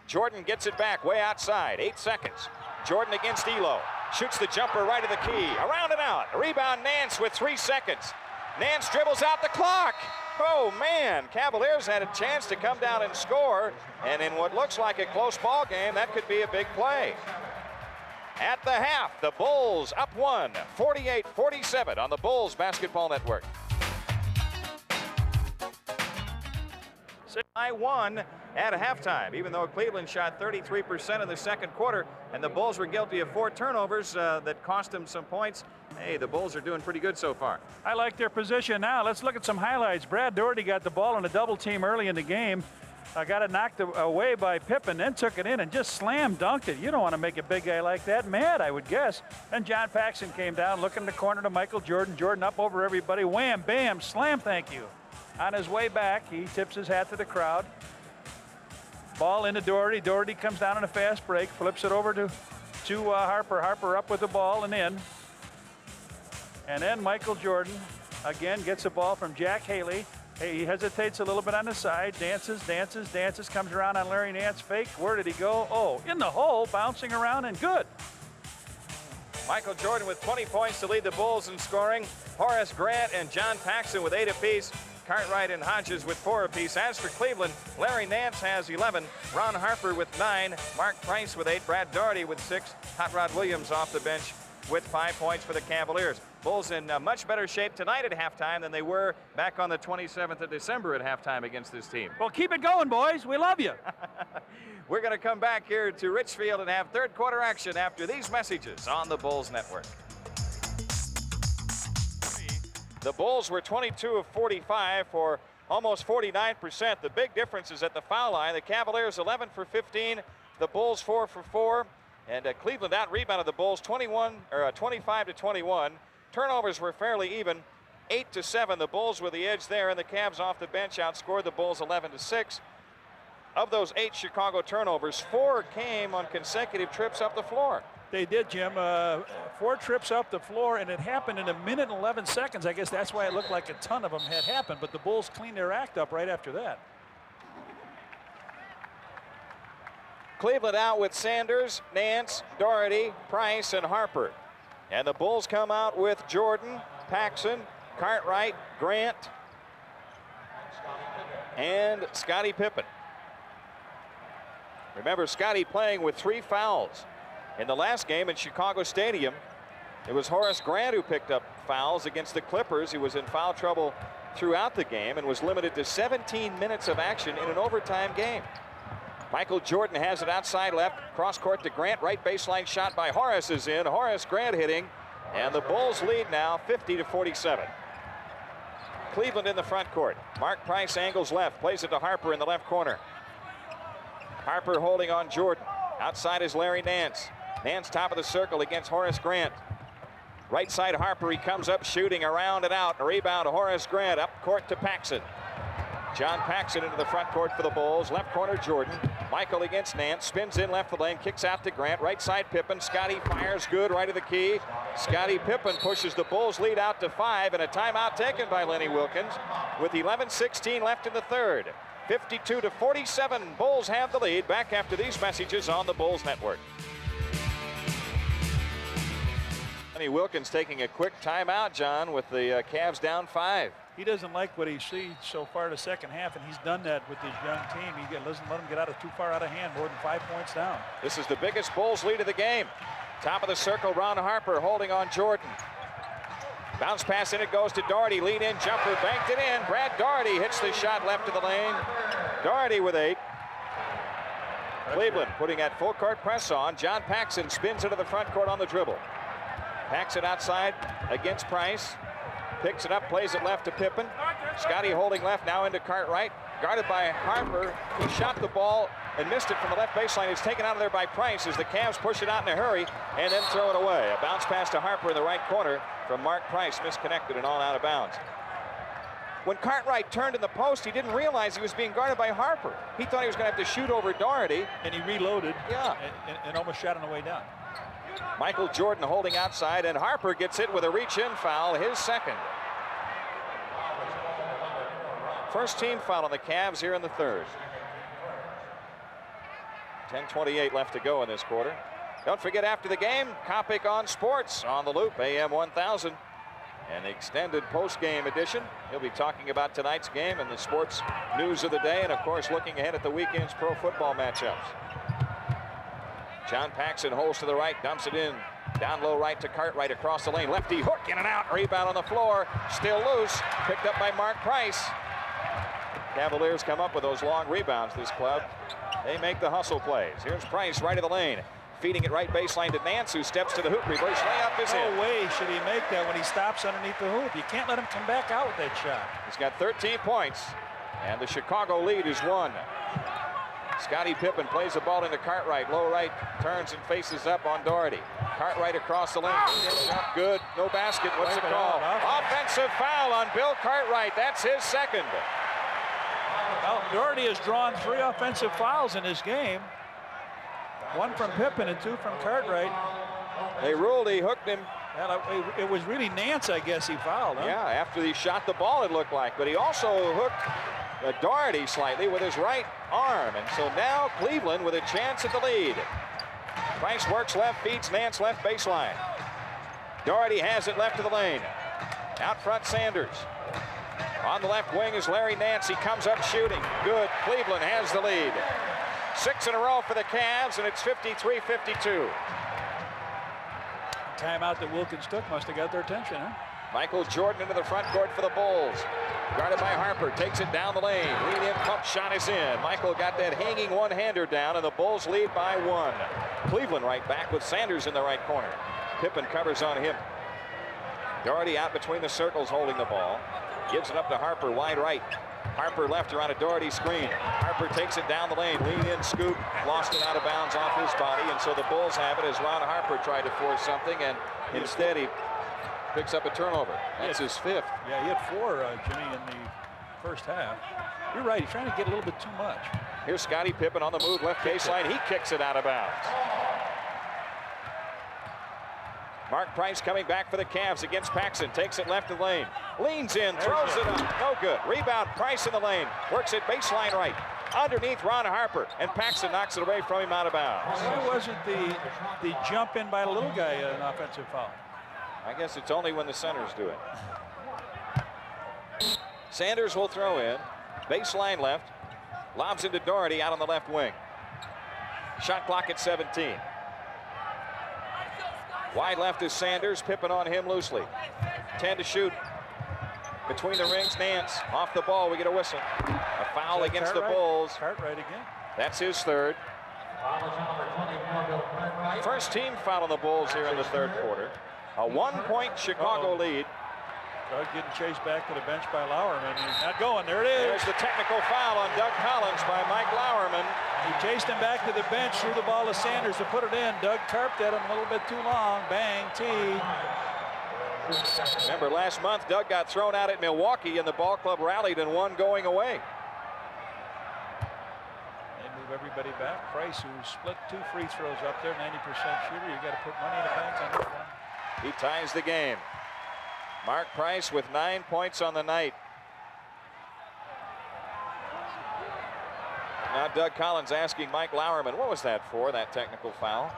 Jordan gets it back way outside. 8 seconds. Jordan against Ehlo. Shoots the jumper right of the key. Around and out. Rebound Nance with 3 seconds. Nance dribbles out the clock. Oh, man. Cavaliers had a chance to come down and score. And in what looks like a close ball game, that could be a big play. At the half, the Bulls up 1, 48-47 on the Bulls Basketball Network. I won at halftime, even though Cleveland shot 33% in the second quarter, and the Bulls were guilty of 4 turnovers that cost them some points. Hey, the Bulls are doing pretty good so far. I like their position. Now let's look at some highlights. Brad Daugherty got the ball in a double team early in the game. Got it knocked away by Pippen, then took it in and just slam dunked it. You don't want to make a big guy like that mad, I would guess. Then John Paxson came down, looking in the corner to Michael Jordan. Jordan up over everybody. Wham, bam, slam, thank you. On his way back, he tips his hat to the crowd. Ball into Daugherty. Daugherty comes down on a fast break, flips it over to Harper. Harper up with the ball and in. And then Michael Jordan again gets the ball from Jack Haley. He hesitates a little bit on the side, dances, comes around on Larry Nance, fake. Where did he go? Oh, in the hole, bouncing around and good. Michael Jordan with 20 points to lead the Bulls in scoring. Horace Grant and John Paxson with 8 apiece. Cartwright and Hodges with 4 apiece. As for Cleveland, Larry Nance has 11, Ron Harper with 9, Mark Price with 8, Brad Daugherty with 6, Hot Rod Williams off the bench with 5 points for the Cavaliers. Bulls in much better shape tonight at halftime than they were back on the 27th of December at halftime against this team. Well, keep it going, boys. We love you. We're going to come back here to Richfield and have third quarter action after these messages on the Bulls Network. The Bulls were 22 of 45 for almost 49%. The big difference is at the foul line. The Cavaliers 11 for 15, the Bulls 4 for 4. And Cleveland out-rebounded the Bulls 25 to 21. Turnovers were fairly even, 8 to 7. The Bulls with the edge there, and the Cavs off the bench outscored the Bulls 11 to 6. Of those 8 Chicago turnovers, 4 came on consecutive trips up the floor. They did, Jim. 4 trips up the floor, and it happened in 1 minute and 11 seconds. I guess that's why it looked like a ton of them had happened, but the Bulls cleaned their act up right after that. Cleveland out with Sanders, Nance, Daugherty, Price, and Harper. And the Bulls come out with Jordan, Paxson, Cartwright, Grant, and Scottie Pippen. Remember, Scottie playing with 3 fouls. In the last game in Chicago Stadium, it was Horace Grant who picked up fouls against the Clippers. He was in foul trouble throughout the game and was limited to 17 minutes of action in an overtime game. Michael Jordan has it outside left, cross court to Grant, right baseline shot by Horace is in. Horace Grant hitting, and the Bulls lead now 50 to 47. Cleveland in the front court. Mark Price angles left, plays it to Harper in the left corner. Harper holding on Jordan. Outside is Larry Nance. Nance top of the circle against Horace Grant. Right side Harper, he comes up shooting around and out. A rebound to Horace Grant, up court to Paxson. John Paxson into the front court for the Bulls. Left corner Jordan. Michael against Nance. Spins in left the lane. Kicks out to Grant. Right side Pippen. Scottie fires good right of the key. Scottie Pippen pushes the Bulls lead out to 5. And a timeout taken by Lenny Wilkens with 11:16 left in the third. 52 to 47. Bulls have the lead. Back after these messages on the Bulls Network. Lenny Wilkens taking a quick timeout, John, with the Cavs down 5. He doesn't like what he sees so far the second half, and he's done that with his young team. He doesn't let them get too far out of hand, more than 5 points down. This is the biggest Bulls lead of the game. Top of the circle, Ron Harper holding on Jordan. Bounce pass in, it goes to Daugherty. Lead in jumper, banked it in. Brad Daugherty hits the shot left of the lane. Daugherty with 8. Cleveland putting that full court press on. John Paxson spins into the front court on the dribble. Paxson outside against Price. Picks it up, plays it left to Pippen. Scottie holding left now into Cartwright. Guarded by Harper. He shot the ball and missed it from the left baseline. It's taken out of there by Price as the Cavs push it out in a hurry and then throw it away. A bounce pass to Harper in the right corner from Mark Price, misconnected and all out of bounds. When Cartwright turned in the post, he didn't realize he was being guarded by Harper. He thought he was going to have to shoot over Daugherty. And he reloaded. Yeah. And almost shot on the way down. Michael Jordan holding outside, and Harper gets it with a reach-in foul, his second. First team foul on the Cavs here in the third. 10:28 left to go in this quarter. Don't forget, after the game, Kopic on Sports on the Loop, AM 1000. And the extended post-game edition. He'll be talking about tonight's game and the sports news of the day, and of course looking ahead at the weekend's pro football matchups. John Paxson holds to the right, dumps it in. Down low right to Cartwright across the lane. Lefty hook in and out. Rebound on the floor. Still loose. Picked up by Mark Price. Cavaliers come up with those long rebounds, this club. They make the hustle plays. Here's Price right of the lane. Feeding it right baseline to Nance, who steps to the hoop. Reverse layup is in. No way should he make that when he stops underneath the hoop. You can't let him come back out with that shot. He's got 13 points, and the Chicago lead is 1. Scottie Pippen plays the ball into Cartwright. Low right, turns and faces up on Daugherty. Cartwright across the lane. Good, no basket. What's the call? Offensive foul on Bill Cartwright. That's his second. Well, Daugherty has drawn 3 offensive fouls in this game. 1 from Pippen and 2 from Cartwright. They ruled he hooked him. Well, it was really Nance, I guess, he fouled. Huh? Yeah, after he shot the ball, it looked like. But he also hooked Daugherty slightly with his right arm. And so now Cleveland with a chance at the lead. Price works left, feeds Nance left baseline. Daugherty has it left of the lane. Out front, Sanders. On the left wing is Larry Nance. He comes up shooting. Good. Cleveland has the lead. 6 in a row for the Cavs, and it's 53-52. Timeout that Wilkins took must have got their attention, huh? Michael Jordan into the front court for the Bulls. Guarded by Harper, takes it down the lane. Lean in, pump shot is in. Michael got that hanging one-hander down, and the Bulls lead by 1. Cleveland right back with Sanders in the right corner. Pippen covers on him. Daugherty out between the circles holding the ball. Gives it up to Harper, wide right. Harper left around a Daugherty screen. Harper takes it down the lane. Lean in, scoop. Lost it out of bounds off his body, and so the Bulls have it as Ron Harper tried to force something, and instead he picks up a turnover. That's his 5th. Yeah, he had 4, Jimmy, in the first half. You're right, he's trying to get a little bit too much. Here's Scottie Pippen on the move, left baseline. He kicks it out of bounds. Mark Price coming back for the Cavs against Paxson. Takes it left of the lane. Leans in, throws it up. No good. Rebound, Price in the lane. Works it baseline right. Underneath Ron Harper. And Paxson knocks it away from him out of bounds. Why wasn't the jump in by the little guy an offensive foul? I guess it's only when the centers do it. Sanders will throw in. Baseline left. Lobs into Daugherty out on the left wing. Shot clock at 17. Wide left is Sanders. Pippen on him loosely. 10 to shoot. Between the rings, Nance. Off the ball, we get a whistle. A foul against the Bulls. Cartwright again. That's his 3rd. First team foul on the Bulls here in the 3rd quarter. A 1-point Chicago lead. Doug getting chased back to the bench by Lauerman. He's not going. There it is. There's the technical foul on Doug Collins by Mike Lauerman. He chased him back to the bench, threw the ball to Sanders to put it in. Doug carped at him a little bit too long. Bang, T. Remember last month, Doug got thrown out at Milwaukee and the ball club rallied and won going away. They move everybody back. Price, who split 2 free throws up there, 90% shooter. You got to put money in the bank on that one. He ties the game. Mark Price with 9 points on the night. Now Doug Collins asking Mike Lauerman, what was that for, that technical foul?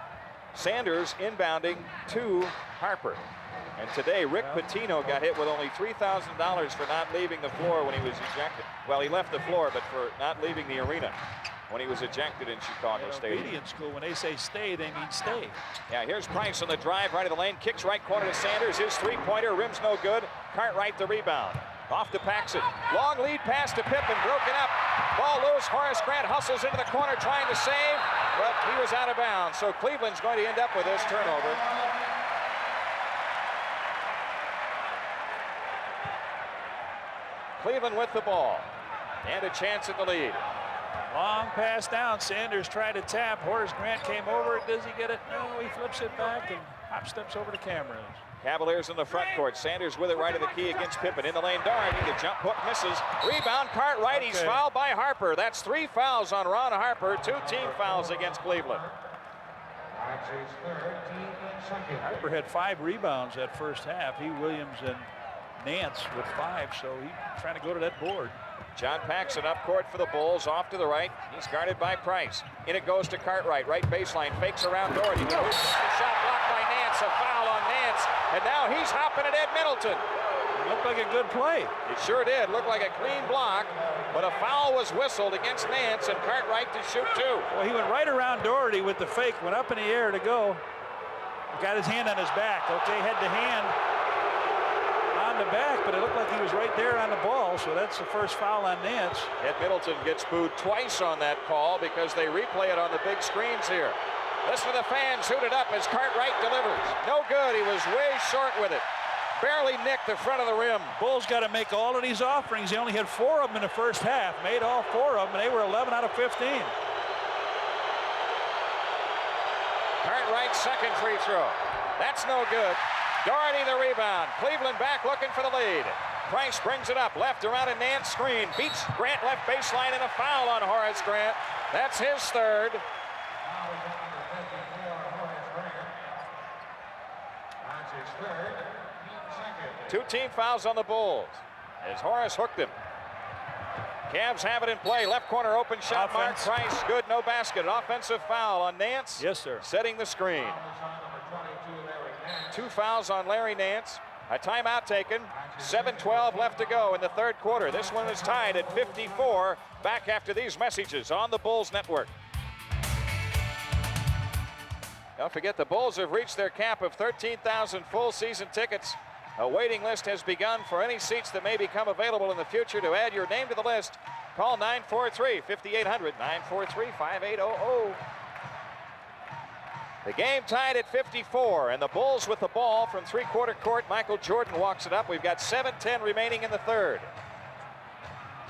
Sanders inbounding to Harper. And today, Rick Pitino got hit with only $3,000 for not leaving the floor when he was ejected. Well, he left the floor, but for not leaving the arena when he was ejected in Chicago Stadium. Obedience school, when they say stay, they mean stay. Yeah, here's Price on the drive, right of the lane, kicks right corner to Sanders. His 3-pointer, rims no good. Cartwright the rebound. Off to Paxson. Long lead pass to Pippen, broken up. Ball loose. Horace Grant hustles into the corner trying to save, but he was out of bounds. So Cleveland's going to end up with this turnover. Cleveland with the ball and a chance at the lead. Long pass down. Sanders tried to tap. Horace Grant came over. Does he get it? No, he flips it back and hop steps over the cameras. Cavaliers in the front court. Sanders with it right of the key against Pippen. In the lane, Daugherty. The jump hook misses. Rebound, Cartwright. He's fouled by Harper. That's 3 fouls on Ron Harper. 2 team fouls against Cleveland. Harper had 5 rebounds that first half. He, Williams, and Nance with 5, so he's trying to go to that board. John Paxson up court for the Bulls, off to the right. He's guarded by Price. In it goes to Cartwright, right baseline, fakes around Daugherty. The shot blocked by Nance, a foul on Nance, and now he's hopping at Ed Middleton. It looked like a good play. It sure did, looked like a clean block, but a foul was whistled against Nance, and Cartwright to shoot 2. Well, he went right around Daugherty with the fake, went up in the air to go. Got his hand on his back, okay, head to hand on the back, but it looked like he was right there on the ball, so that's the first foul on Nance. Ed Middleton gets booed twice on that call because they replay it on the big screens here. Listen to the fans hoot it up as Cartwright delivers. No good, he was way short with it. Barely nicked the front of the rim. Bulls got to make all of these offerings. He only had 4 of them in the first half, made all 4 of them, and they were 11 out of 15. Cartwright's second free throw. That's no good. Daugherty the rebound. Cleveland back looking for the lead. Price brings it up. Left around a Nance screen. Beats Grant left baseline and a foul on Horace Grant. That's his 3rd. Two team fouls on the Bulls as Horace hooked him. Cavs have it in play. Left corner open shot. Mark Price. Good. No basket. An offensive foul on Nance. Yes, sir. Setting the screen. 2 fouls on Larry Nance. A timeout taken. 7:12 left to go in the third quarter. This one is tied at 54. Back after these messages on the Bulls Network. Don't forget, the Bulls have reached their cap of 13,000 full season tickets. A waiting list has begun for any seats that may become available in the future. To add your name to the list, call 943-5800, 943-5800. The game tied at 54, and the Bulls with the ball from three-quarter court. Michael Jordan walks it up. We've got 7:10 remaining in the third.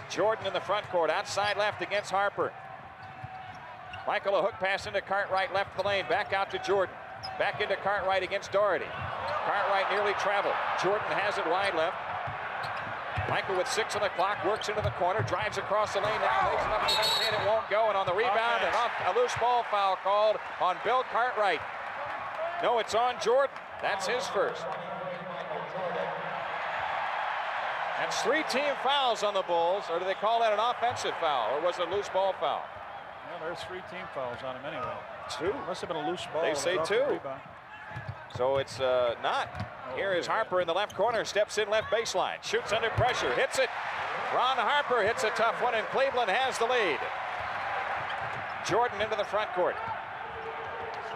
Jordan in the front court, outside left against Harper. Michael, a hook pass into Cartwright, left the lane, back out to Jordan. Back into Cartwright against Daugherty. Cartwright nearly traveled. Jordan has it wide left. Michael with 6 on the clock, works into the corner, drives across the lane now, lays it up to the left hand, it won't go, and on the rebound, and off a loose ball foul called on Bill Cartwright. No, it's on Jordan. That's his first. That's 3 team fouls on the Bulls, or do they call that an offensive foul, or was it a loose ball foul? Well, there's 3 team fouls on him anyway. 2? Must have been a loose ball. They say 2. So it's not. Here is Harper in the left corner, steps in left baseline, shoots under pressure, hits it. Ron Harper hits a tough one, and Cleveland has the lead. Jordan into the front court.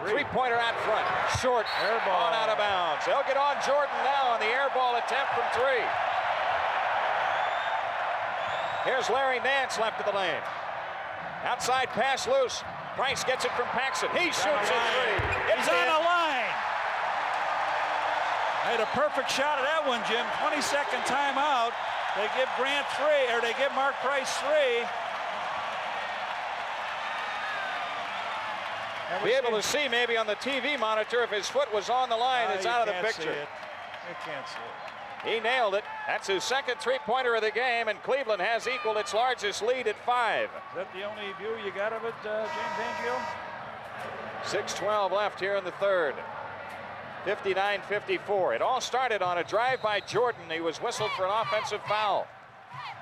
Three-pointer out front, short, air ball, out of bounds. They'll get on Jordan now on the air ball attempt from 3. Here's Larry Nance left of the lane. Outside pass loose. Price gets it from Paxson. He shoots a 3. He's on the line. Had a perfect shot at that one, Jim. 22nd timeout. They give Grant 3, or they give Mark Price 3. Be able to see maybe on the TV monitor if his foot was on the line. It's out of the picture. You can't see it. He nailed it. That's his second three-pointer of the game, and Cleveland has equaled its largest lead at 5. Is that the only view you got of it, James Angio? 6:12 left here in the third. 59-54. It all started on a drive by Jordan. He was whistled for an offensive foul.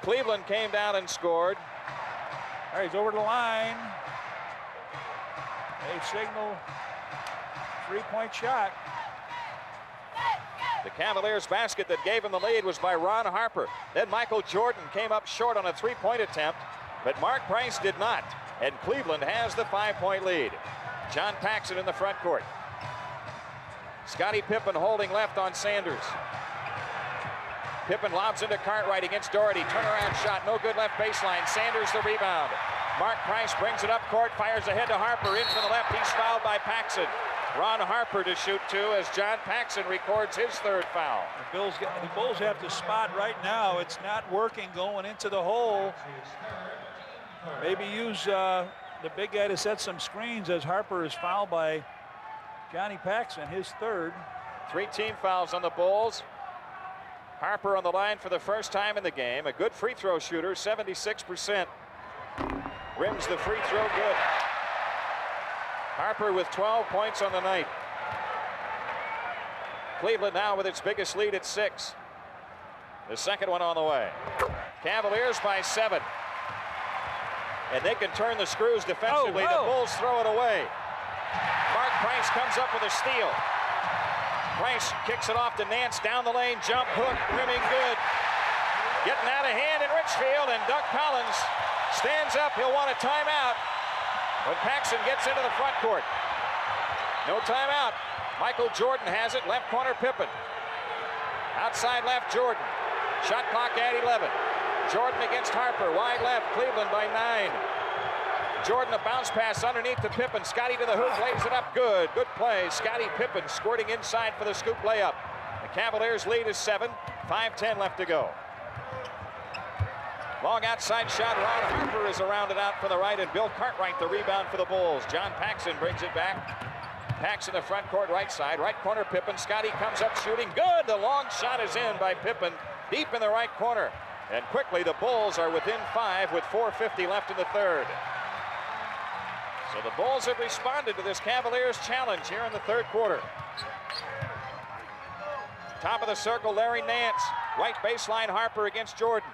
Cleveland came down and scored. All right, he's over the line. They signal 3-point shot. The Cavaliers' basket that gave him the lead was by Ron Harper. Then Michael Jordan came up short on a 3-point attempt, but Mark Price did not. And Cleveland has the 5-point lead. John Paxson in the front court. Scottie Pippen holding left on Sanders. Pippen lobs into Cartwright against Daugherty. Turnaround shot, no good left baseline. Sanders the rebound. Mark Price brings it up court, fires ahead to Harper, in from the left. He's fouled by Paxson. Ron Harper to shoot 2 as John Paxson records his 3rd foul. The Bulls have to spot right now. It's not working going into the hole. Maybe use the big guy to set some screens as Harper is fouled by Johnny Paxson, his 3rd. 3 team fouls on the Bulls. Harper on the line for the first time in the game. A good free throw shooter, 76%. Rims the free throw good. Harper with 12 points on the night. Cleveland now with its biggest lead at 6. The second one on the way. Cavaliers by 7. And they can turn the screws defensively. The Bulls throw it away. Mark Price comes up with a steal. Price kicks it off to Nance, down the lane, jump hook, rimming good. Getting out of hand in Richfield, and Doug Collins stands up. He'll want a timeout. But Paxson gets into the front court. No timeout. Michael Jordan has it, left corner Pippen. Outside left Jordan. Shot clock at 11. Jordan against Harper, wide left, Cleveland by 9. Jordan, a bounce pass underneath to Pippen. Scottie to the hoop, lays it up, good play. Scottie Pippen squirting inside for the scoop layup. The Cavaliers lead is 7, 5:10 left to go. Long outside shot, Ron Harper is around it out for the right, and Bill Cartwright the rebound for the Bulls. John Paxson brings it back. Paxson in the front court, right side, right corner Pippen. Scottie comes up shooting, good. The long shot is in by Pippen, deep in the right corner. And quickly the Bulls are within 5 with 4:50 left in the third. So the Bulls have responded to this Cavaliers challenge here in the third quarter. Top of the circle, Larry Nance. Right baseline, Harper against Jordan.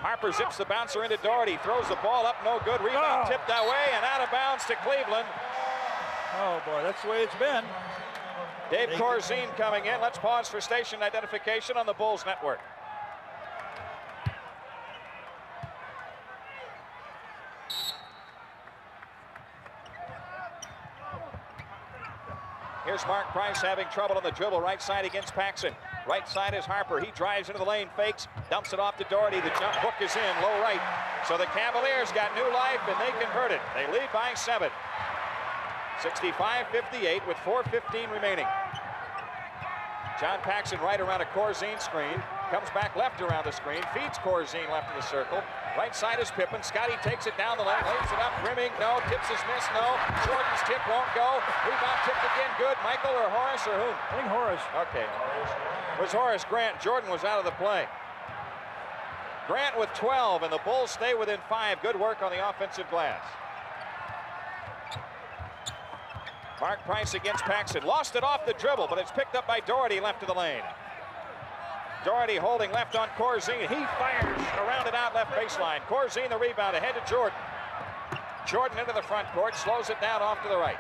Harper zips the bouncer into Daugherty, throws the ball up, no good. Rebound tipped away and out of bounds to Cleveland. Oh boy, that's the way it's been. Dave Corzine coming in. Let's pause for station identification on the Bulls Network. Here's Mark Price having trouble on the dribble, right side against Paxson. Right side is Harper. He drives into the lane, fakes, dumps it off to Daugherty. The jump hook is in, low right. So the Cavaliers got new life, and they convert it. They lead by 7. 65-58 with 4:15 remaining. John Paxson right around a Corzine screen. Comes back left around the screen. Feeds Corzine left of the circle. Right side is Pippen. Scottie takes it down the lane. Lays it up. Rimming. No. Tips is missed. No. Jordan's tip won't go. Rebound tipped again. Good. Michael or Horace or whom? I think Horace. Okay. It was Horace Grant. Jordan was out of the play. Grant with 12, and the Bulls stay within 5. Good work on the offensive glass. Mark Price against Paxson. Lost it off the dribble, but it's picked up by Daugherty left of the lane. Daugherty holding left on Corzine. He fires around and out left baseline. Corzine the rebound ahead to Jordan. Jordan into the front court, slows it down off to the right.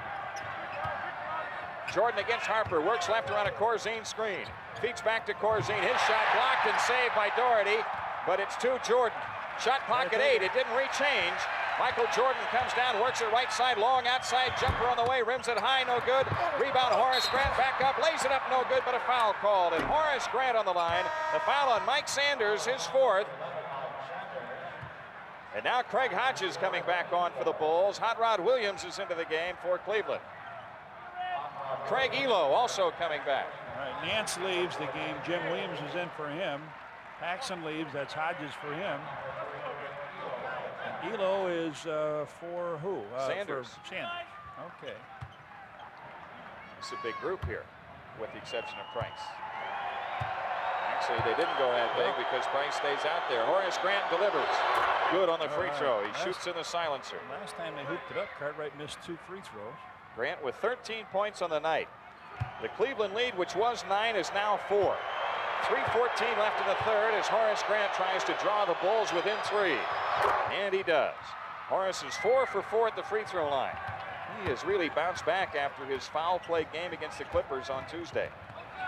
Jordan against Harper, works left around a Corzine screen. Feeds back to Corzine. His shot blocked and saved by Daugherty, but it's to Jordan. Shot clock at 8. It didn't rechange. Michael Jordan comes down, works it right side, long outside jumper on the way, rims it high, no good. Rebound, Horace Grant back up, lays it up, no good, but a foul called. And Horace Grant on the line. The foul on Mike Sanders, his 4th. And now Craig Hodges coming back on for the Bulls. Hot Rod Williams is into the game for Cleveland. Craig Ehlo also coming back. All right, Nance leaves the game. Jim Williams is in for him. Paxson leaves. That's Hodges for him. Ehlo is for who? Sanders. For Sanders. Okay. It's a big group here, with the exception of Price. Actually, they didn't go that big because Price stays out there. Horace Grant delivers. Good on the free throw. He shoots in the silencer. Last time they hooped it up, Cartwright missed 2 free throws. Grant with 13 points on the night. The Cleveland lead, which was 9, is now 4. 3:14 left in the third as Horace Grant tries to draw the Bulls within 3. And he does. Horace is 4 for 4 at the free throw line. He has really bounced back after his foul play game against the Clippers on Tuesday.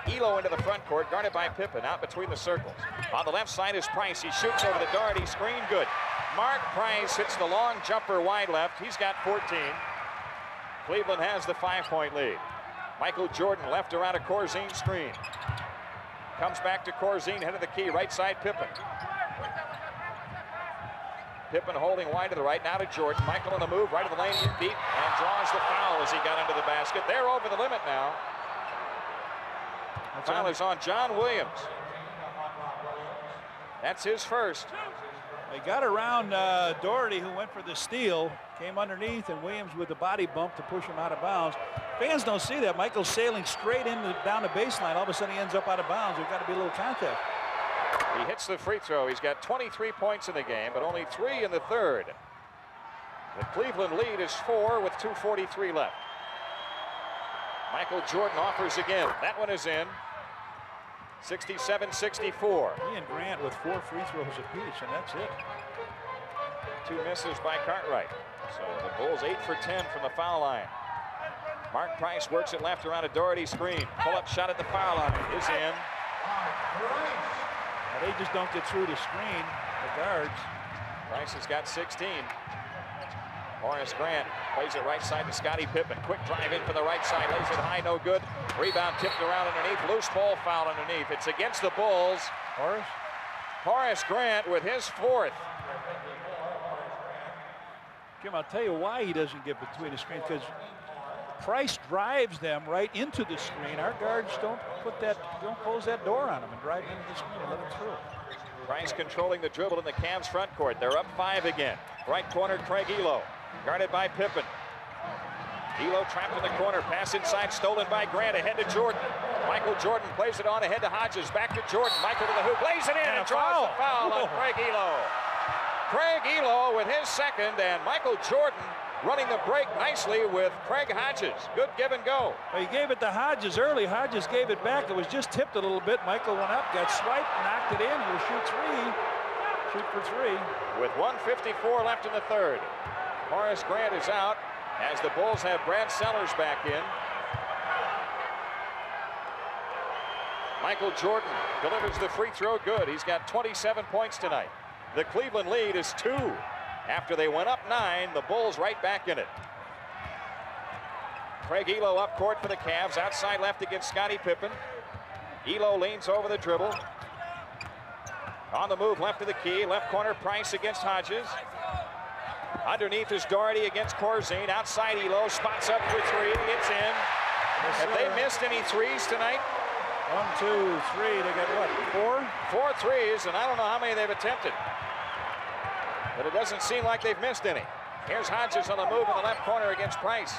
Ehlo into the front court, guarded by Pippen, out between the circles. On the left side is Price. He shoots over the Daugherty screen. Good. Mark Price hits the long jumper wide left. He's got 14. Cleveland has the 5-point lead. Michael Jordan left around a Corzine screen. Comes back to Corzine, head of the key, right side Pippen. Pippen holding wide to the right, now to Jordan. Michael on the move, right of the lane, deep, and draws the foul as he got under the basket. They're over the limit now. The foul is on John Williams. That's his first. They got around Daugherty, who went for the steal, came underneath, and Williams with the body bump to push him out of bounds. Fans don't see that. Michael's sailing straight down the baseline. All of a sudden, he ends up out of bounds. There's got to be a little contact. He hits the free throw. He's got 23 points in the game, but only 3 in the third. The Cleveland lead is 4 with 2:43 left. Michael Jordan offers again. That one is in. 67-64. He and Grant with 4 free throws apiece, and that's it. 2 misses by Cartwright. So the Bulls 8 for 10 from the foul line. Mark Price works it left around a Daugherty screen. Pull-up shot at the foul line is in. Now they just don't get through the screen, the guards. Price has got 16. Horace Grant plays it right side to Scottie Pippen. Quick drive in for the right side, lays it high, no good. Rebound tipped around underneath, loose ball foul underneath. It's against the Bulls. Horace Grant with his 4th. Jim, I'll tell you why he doesn't get between the screen, because Price drives them right into the screen. Our guards don't close that door on them and drive into the screen and let them through. Price controlling the dribble in the Cavs front court. They're up 5 again. Right corner, Craig Ehlo, guarded by Pippen. Ehlo trapped in the corner, pass inside, stolen by Grant, ahead to Jordan. Michael Jordan plays it on ahead to Hodges, back to Jordan. Michael to the hoop, lays it in and draws the foul on Craig Ehlo. Craig Ehlo with his 2nd, and Michael Jordan running the break nicely with Craig Hodges. Good give and go. Well, he gave it to Hodges early. Hodges gave it back. It was just tipped a little bit. Michael went up, got swiped, knocked it in. He'll shoot 3. Shoot for 3. With 1:54 left in the third. Horace Grant is out as the Bulls have Brad Sellers back in. Michael Jordan delivers the free throw good. He's got 27 points tonight. The Cleveland lead is 2. After they went up 9, the Bulls right back in it. Craig Ehlo up court for the Cavs. Outside left against Scottie Pippen. Ehlo leans over the dribble. On the move left of the key. Left corner Price against Hodges. Underneath is Daugherty against Corzine. Outside Ehlo. Spots up for 3. It's in. Have they missed any threes tonight? 1, 2, 3. They got what? 4? 4 threes, and I don't know how many they've attempted. But it doesn't seem like they've missed any. Here's Hodges on the move in the left corner against Price.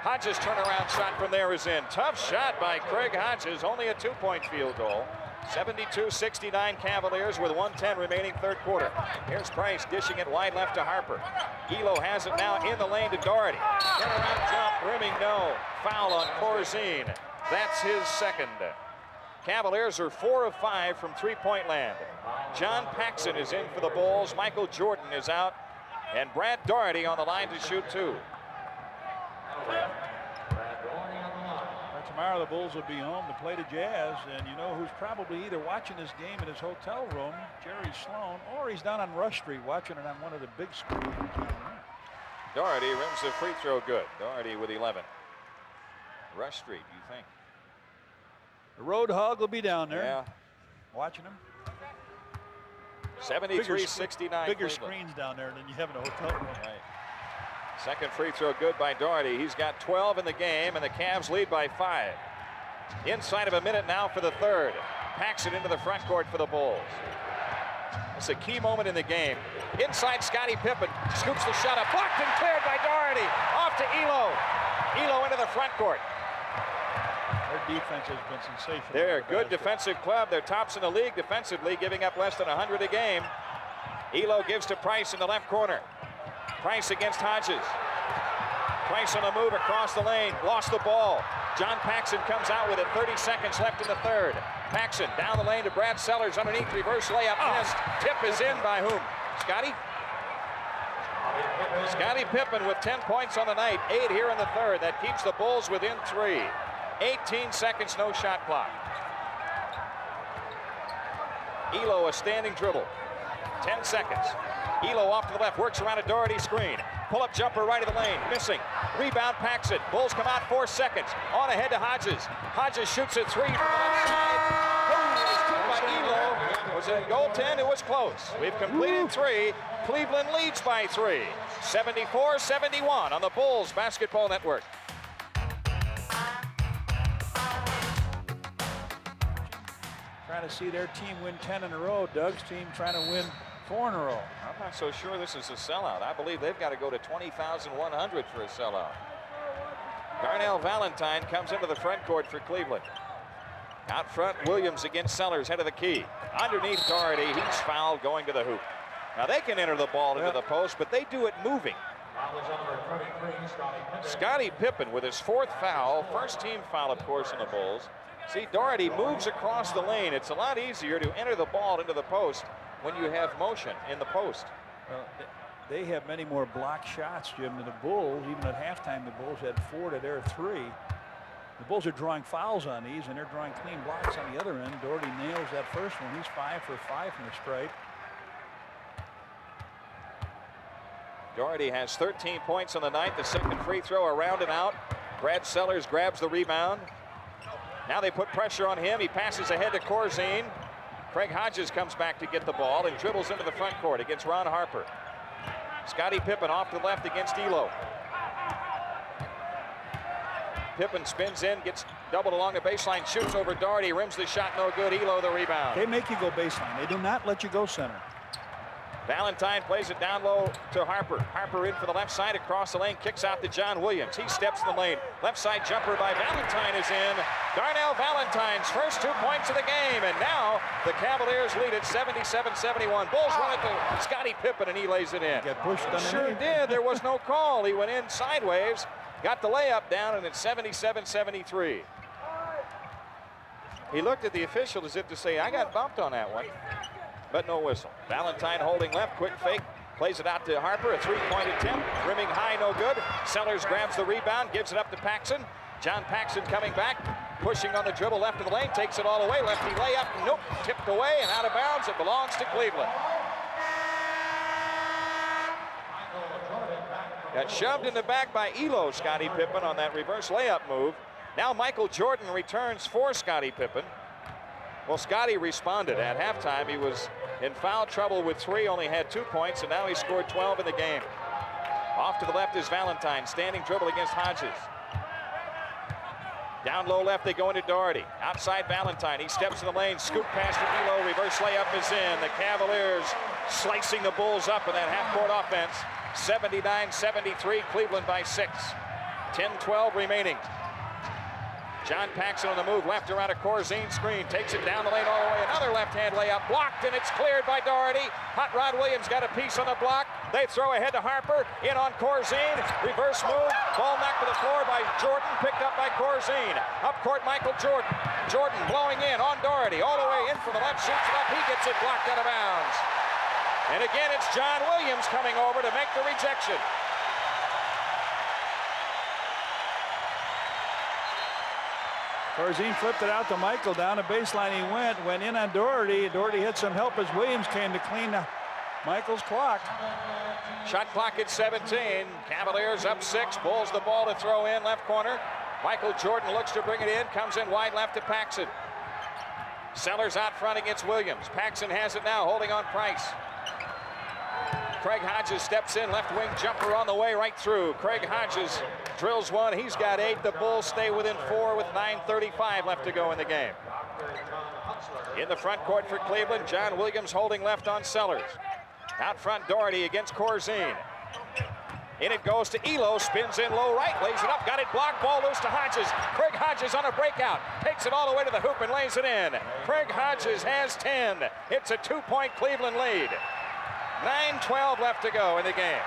Hodges' turnaround shot from there is in. Tough shot by Craig Hodges. Only a 2-point field goal. 72-69 Cavaliers with 1:10 remaining third quarter. Here's Price dishing it wide left to Harper. Ehlo has it now in the lane to Daugherty. Turnaround jump, rimming no. Foul on Corzine. That's his second. Cavaliers are 4 of 5 from three-point land. John Paxson is in for the Bulls. Michael Jordan is out. And Brad Daugherty on the line to shoot 2. Tomorrow the Bulls will be home to play the Jazz, and you know who's probably either watching this game in his hotel room, Jerry Sloan, or he's down on Rush Street watching it on one of the big screens. Daugherty rims the free throw good. Daugherty with 11. Rush Street, you think? The road hog will be down there. Yeah. Watching him. 73-69. Bigger screens down there than you have in a hotel room. Right. Second free throw good by Daugherty. He's got 12 in the game, and the Cavs lead by 5. Inside of a minute now for the third. Paxson into the front court for the Bulls. It's a key moment in the game. Inside, Scottie Pippen scoops the shot up. Blocked and cleared by Daugherty. Off to Ehlo. Ehlo into the front court. Their defense has been sensational. They're a good defensive club. They're tops in the league defensively, giving up less than 100 a game. Ehlo gives to Price in the left corner. Price against Hodges. Price on the move across the lane. Lost the ball. John Paxson comes out with it. 30 seconds left in the third. Paxson down the lane to Brad Sellers underneath. Reverse layup. Missed. Tip is in by whom? Scottie? Scottie Pippen with 10 points on the night. 8 here in the third. That keeps the Bulls within 3. 18 seconds, no shot clock. Ehlo a standing dribble. 10 seconds. Ehlo off to the left, works around a Daugherty screen. Pull-up jumper right of the lane, missing. Rebound Paxson. Bulls come out 4 seconds. On ahead to Hodges. Hodges shoots a 3 from the left side. Boom, by Ehlo. Was it a goaltend? It was close. We've completed 3. Cleveland leads by 3. 74-71 on the Bulls Basketball Network. Trying to see their team win 10 in a row. Doug's team trying to win 4 in a row. I'm not so sure this is a sellout. I believe they've got to go to 20,100 for a sellout. Darnell Valentine comes into the front court for Cleveland. Out front, Williams against Sellers, head of the key. Underneath Daugherty, he's fouled going to the hoop. Now they can enter the ball into the post, but they do it moving. Scottie Pippen with his 4th foul, first team foul, of course, in the Bulls. See, Daugherty moves across the lane. It's a lot easier to enter the ball into the post when you have motion in the post. Well, they have many more block shots, Jim, than the Bulls. Even at halftime, the Bulls had 4 to their 3. The Bulls are drawing fouls on these, and they're drawing clean blocks on the other end. Daugherty nails that first one. He's 5 for 5 from the stripe. Daugherty has 13 points on the night. The second free throw around and out. Brad Sellers grabs the rebound. Now they put pressure on him. He passes ahead to Corzine. Craig Hodges comes back to get the ball and dribbles into the front court against Ron Harper. Scottie Pippen off to the left against Ehlo. Pippen spins in, gets doubled along the baseline, shoots over Daugherty, rims the shot, no good. Ehlo the rebound. They make you go baseline. They do not let you go center. Valentine plays it down low to Harper. Harper in for the left side, across the lane, kicks out to John Williams. He steps in the lane. Left side jumper by Valentine is in. Darnell Valentine's first 2 points of the game, and now the Cavaliers lead at 77-71. Bulls run it to Scottie Pippen, and he lays it in. Get pushed underneath. Sure did. There was no call. He went in sideways, got the layup down, and it's 77-73. He looked at the official as if to say, I got bumped on that one. But no whistle. Valentine holding left, quick fake, plays it out to Harper, a 3-point attempt, rimming high, no good. Sellers grabs the rebound, gives it up to Paxson. John Paxson coming back, pushing on the dribble left of the lane, takes it all away. Lefty layup, nope, tipped away and out of bounds. It belongs to Cleveland. Got shoved in the back by Ehlo, Scottie Pippen, on that reverse layup move. Now Michael Jordan returns for Scottie Pippen. Well, Scottie responded at halftime. He was in foul trouble with 3, only had 2 points, and now he scored 12 in the game. Off to the left is Valentine, standing dribble against Hodges. Down low left, they go into Daugherty. Outside Valentine, he steps in the lane, scoop pass to Ehlo, reverse layup is in. The Cavaliers slicing the Bulls up in that half-court offense. 79-73, Cleveland by 6. 10-12 remaining. John Paxson on the move, left around a Corzine screen, takes it down the lane all the way. Another left-hand layup, blocked, and it's cleared by Daugherty. Hot Rod Williams got a piece on the block. They throw ahead to Harper, in on Corzine, reverse move, ball knocked to the floor by Jordan, picked up by Corzine. Up court, Michael Jordan. Jordan blowing in on Daugherty, all the way in from the left, shoots it up, he gets it blocked out of bounds. And again, it's John Williams coming over to make the rejection. Corzine flipped it out to Michael. Down the baseline he went in on Daugherty. Daugherty had some help as Williams came to clean Michael's clock. Shot clock at 17. Cavaliers up 6. Bulls the ball to throw in left corner. Michael Jordan looks to bring it in. Comes in wide left to Paxson. Sellers out front against Williams. Paxson has it now, holding on Price. Craig Hodges steps in, left wing jumper on the way right through. Craig Hodges drills one, he's got 8. The Bulls stay within 4 with 9:35 left to go in the game. In the front court for Cleveland, John Williams holding left on Sellers. Out front, Daugherty against Corzine. In it goes to Ehlo, spins in low right, lays it up, got it blocked, ball loose to Hodges. Craig Hodges on a breakout, takes it all the way to the hoop and lays it in. Craig Hodges has 10. It's a 2-point Cleveland lead. 9:12 left to go in the game.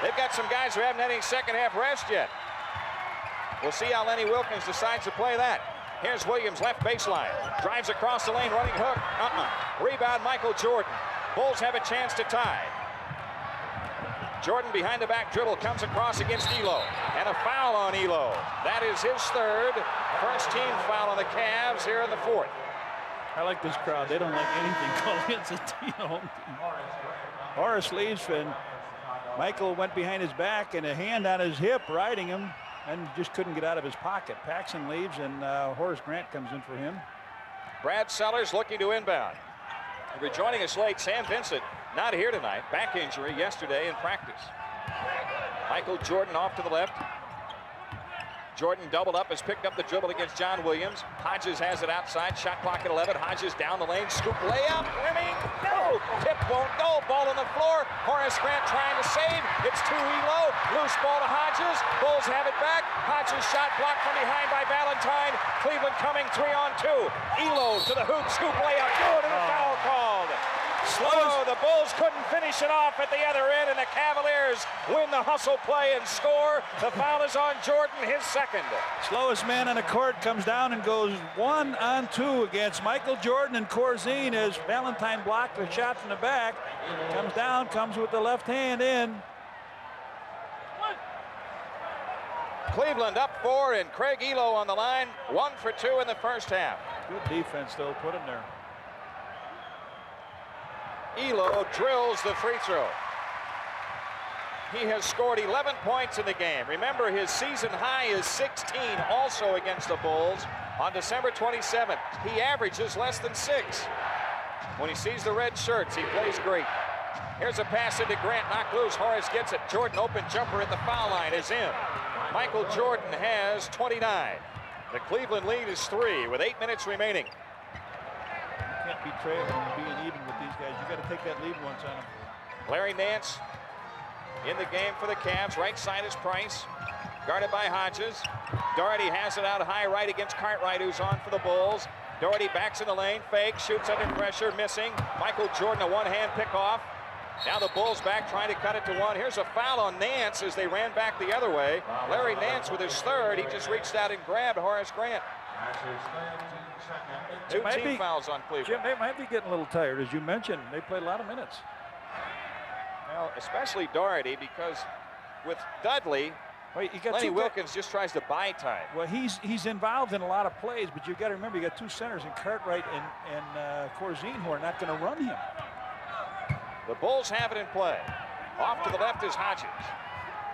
They've got some guys who haven't had any second half rest yet. We'll see how Lenny Wilkins decides to play that. Here's Williams, left baseline. Drives across the lane, running hook. Rebound, Michael Jordan. Bulls have a chance to tie. Jordan behind the back dribble, comes across against Ehlo. And a foul on Ehlo. That is his 3rd. First team foul on the Cavs here in the 4th. I like this crowd. They don't like anything called against the team. Horace leaves, and Michael went behind his back and a hand on his hip riding him and just couldn't get out of his pocket. Paxson leaves, and Horace Grant comes in for him. Brad Sellers looking to inbound. Rejoining us late, Sam Vincent, not here tonight. Back injury yesterday in practice. Michael Jordan off to the left. Jordan doubled up, has picked up the dribble against John Williams. Hodges has it outside, shot clock at 11. Hodges down the lane, scoop layup, winning, no, tip won't go, ball on the floor. Horace Grant trying to save, it's to Ehlo, loose ball to Hodges, Bulls have it back. Hodges shot blocked from behind by Valentine. Cleveland coming 3-on-2. Ehlo to the hoop, scoop layup, good, and a foul called. Slow, the Bulls couldn't finish it off at the other end, and the Cavaliers win the hustle play and score. The foul is on Jordan, his 2nd. Slowest man on the court comes down and goes 1-on-2 against Michael Jordan and Corzine as Valentine blocked the shot from the back. Comes down, comes with the left hand in. Cleveland up 4, and Craig Ehlo on the line. 1 for 2 in the first half. Good defense, though, put him there. Ehlo drills the free throw. He has scored 11 points in the game. Remember, his season high is 16 also against the Bulls on December 27th. He averages less than 6. When he sees the red shirts, he plays great. Here's a pass into Grant, knocked loose. Horace gets it. Jordan open jumper at the foul line is in. Michael Jordan has 29. The Cleveland lead is 3 with 8 minutes remaining. You can't be trailing and being even with these guys. You got to take that lead once on them. Larry Nance in the game for the Cavs. Right side is Price, guarded by Hodges. Daugherty has it out high right against Cartwright, who's on for the Bulls. Daugherty backs in the lane, fake, shoots under pressure, missing. Michael Jordan, a one-hand pick-off. Now the Bulls back, trying to cut it to 1. Here's a foul on Nance as they ran back the other way. Larry Nance with his 3rd. He just reached out and grabbed Horace Grant. 2 team fouls on Cleveland. Jim, they might be getting a little tired. As you mentioned, they played a lot of minutes. Well, especially Daugherty, because with Dudley, Well, you got Lenny Wilkins just tries to buy time. Well, he's involved in a lot of plays, but you've got to remember you got two centers in Cartwright and Corzine who are not going to run him. The Bulls have it in play. Off to the left is Hodges.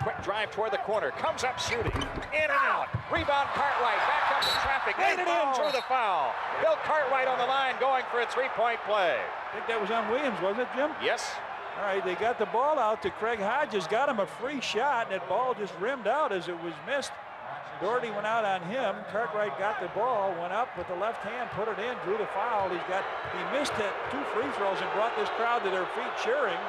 Quick drive toward the corner. Comes up shooting. In and out. Rebound Cartwright. Back up in traffic. Made it in through the foul. Bill Cartwright on the line going for a three-point play. I think that was on Williams, wasn't it, Jim? Yes. All right, they got the ball out to Craig Hodges. Got him a free shot, and that ball just rimmed out as it was missed. Daugherty went out on him. Cartwright got the ball, went up with the left hand, put it in, drew the foul. He missed it, 2 free throws and brought this crowd to their feet cheering.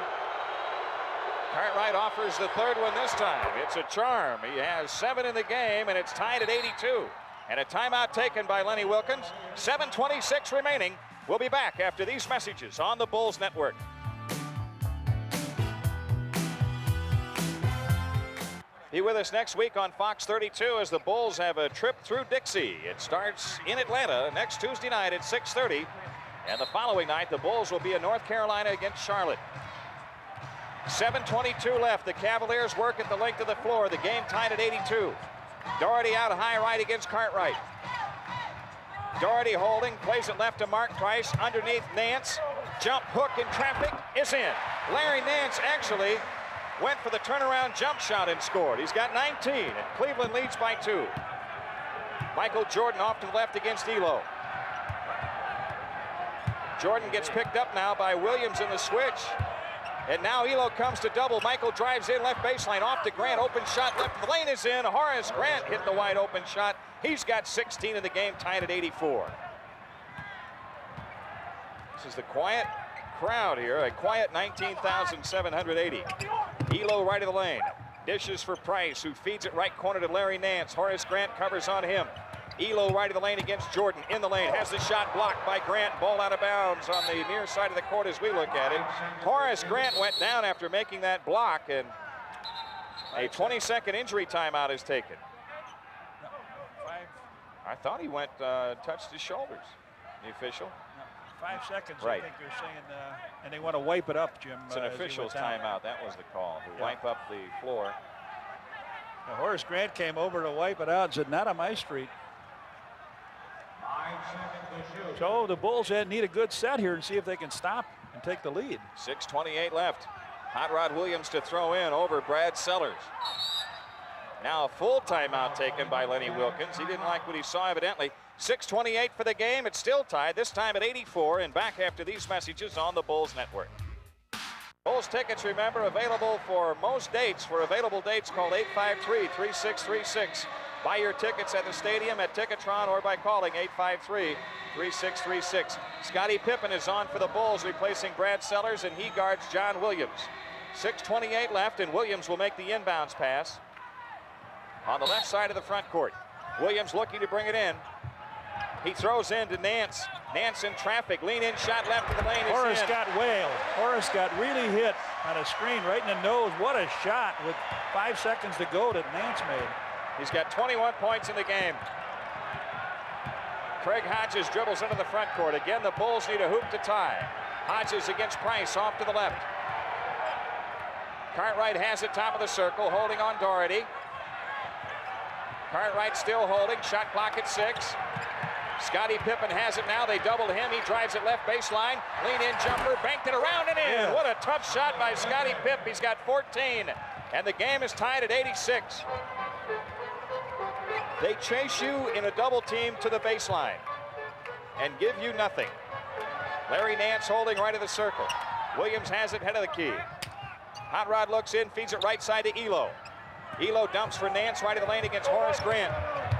Cartwright offers the third one this time. It's a charm. He has 7 in the game, and it's tied at 82. And a timeout taken by Lenny Wilkins. 7:26 remaining. We'll be back after these messages on the Bulls Network. Be with us next week on Fox 32 as the Bulls have a trip through Dixie. It starts in Atlanta next Tuesday night at 6:30. And the following night, the Bulls will be in North Carolina against Charlotte. 7:22 left. The Cavaliers work at the length of the floor. The game tied at 82. Daugherty out high right against Cartwright. Daugherty holding, plays it left to Mark Price. Underneath Nance. Jump hook in traffic is in. Larry Nance actually went for the turnaround jump shot and scored. He's got 19, and Cleveland leads by 2. Michael Jordan off to the left against Ehlo. Jordan gets picked up now by Williams in the switch. And now Ehlo comes to double. Michael drives in left baseline off to Grant. Open shot left of the lane is in. Horace Grant hit the wide open shot. He's got 16 in the game, tied at 84. This is the quiet crowd here, a quiet 19,780. Ehlo right of the lane. Dishes for Price, who feeds it right corner to Larry Nance. Horace Grant covers on him. Ehlo right of the lane against Jordan. In the lane, has the shot blocked by Grant. Ball out of bounds on the near side of the court as we look at it. Horace Grant went down after making that block, and a 20-second injury timeout is taken. I thought he went, touched his shoulders. The official. 5 seconds, right. I think they're saying, and they want to wipe it up, Jim. It's an official's timeout. That was the call. To wipe up the floor. Now, Horace Grant came over to wipe it out and said, not on my street. So the Bulls need a good set here and see if they can stop and take the lead. 6:28 left. Hot Rod Williams to throw in over Brad Sellers. Now a full timeout taken by Lenny Wilkins. He didn't like what he saw evidently. 6:28 for the game. It's still tied, this time at 84, and back after these messages on the Bulls Network. Bulls tickets, remember, available for most dates. For available dates, call 853-3636. Buy your tickets at the stadium, at Ticketron, or by calling 853-3636. Scottie Pippen is on for the Bulls, replacing Brad Sellers, and he guards John Williams. 6:28 left, and Williams will make the inbounds pass on the left side of the front court. Williams looking to bring it in. He throws in to Nance. Nance in traffic. Lean in shot left of the lane. Horace got whaled. Horace got really hit on a screen right in the nose. What a shot with 5 seconds to go that Nance made. He's got 21 points in the game. Craig Hodges dribbles into the front court. Again, the Bulls need a hoop to tie. Hodges against Price off to the left. Cartwright has it top of the circle, holding on Daugherty. Cartwright still holding. Shot clock at 6. Scottie Pippen has it now. They doubled him. He drives it left baseline. Lean in jumper. Banked it around and in. Yeah. What a tough shot by Scottie Pippen. He's got 14. And the game is tied at 86. They chase you in a double team to the baseline and give you nothing. Larry Nance holding right of the circle. Williams has it head of the key. Hot Rod looks in, feeds it right side to Ehlo. Ehlo dumps for Nance right of the lane against Horace Grant.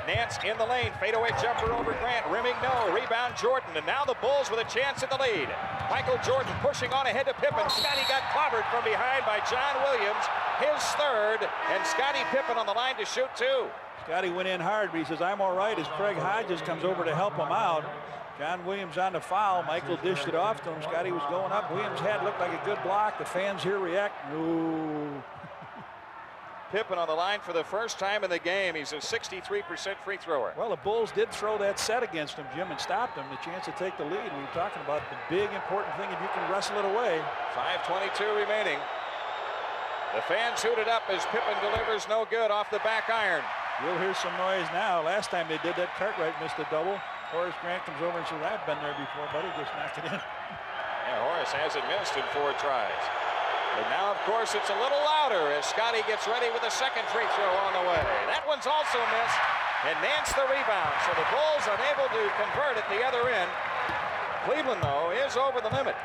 Nance in the lane, fadeaway jumper over Grant, rimming no, rebound Jordan, and now the Bulls with a chance at the lead. Michael Jordan pushing on ahead to Pippen. Scottie got clobbered from behind by John Williams, his third, and Scottie Pippen on the line to shoot 2. Scottie went in hard, but he says, I'm all right, as Craig Hodges comes over to help him out. John Williams on the foul. Michael dished it off to him. Scottie was going up. Williams' head looked like a good block. The fans here react. No. Pippen on the line for the first time in the game. He's a 63% free thrower. Well, the Bulls did throw that set against him, Jim, and stopped him. The chance to take the lead. We were talking about the big important thing if you can wrestle it away. 5:22 remaining. The fans hooted up as Pippen delivers no good off the back iron. You'll hear some noise now. Last time they did that, Cartwright missed a double. Horace Grant comes over and says, I've been there before, buddy. Just knocked it in. Yeah, Horace hasn't missed in 4 tries. But now, of course, it's a little louder as Scottie gets ready with a second free throw on the way. That one's also missed, and Nance the rebound. So the Bulls unable to convert at the other end. Cleveland, though, is over the limit.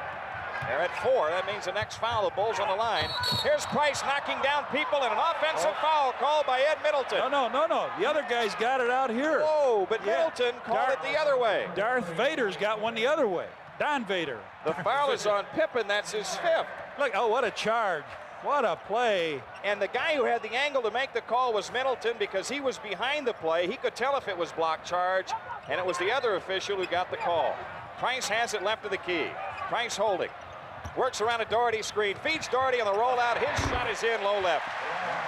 They're at 4. That means the next foul, the Bulls on the line. Here's Price knocking down people, and an offensive foul called by Ed Middleton. No. The other guy's got it out here. Whoa, but Middleton called it the other way. Darth Vader's got one the other way. Don Vader. The foul is on Pippen. That's his 5th. Look, oh, what a charge. What a play. And the guy who had the angle to make the call was Middleton because he was behind the play. He could tell if it was block charge, and it was the other official who got the call. Price has it left of the key. Price holding. Works around a Daugherty screen. Feeds Daugherty on the rollout. His shot is in low left.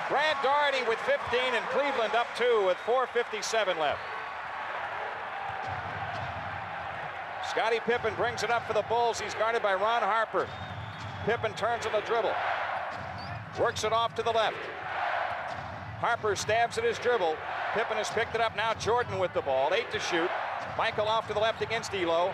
Brad Daugherty with 15 and Cleveland up 2 with 4:57 left. Scottie Pippen brings it up for the Bulls. He's guarded by Ron Harper. Pippen turns on the dribble. Works it off to the left. Harper stabs at his dribble. Pippen has picked it up. Now Jordan with the ball. 8 to shoot. Michael off to the left against Ehlo.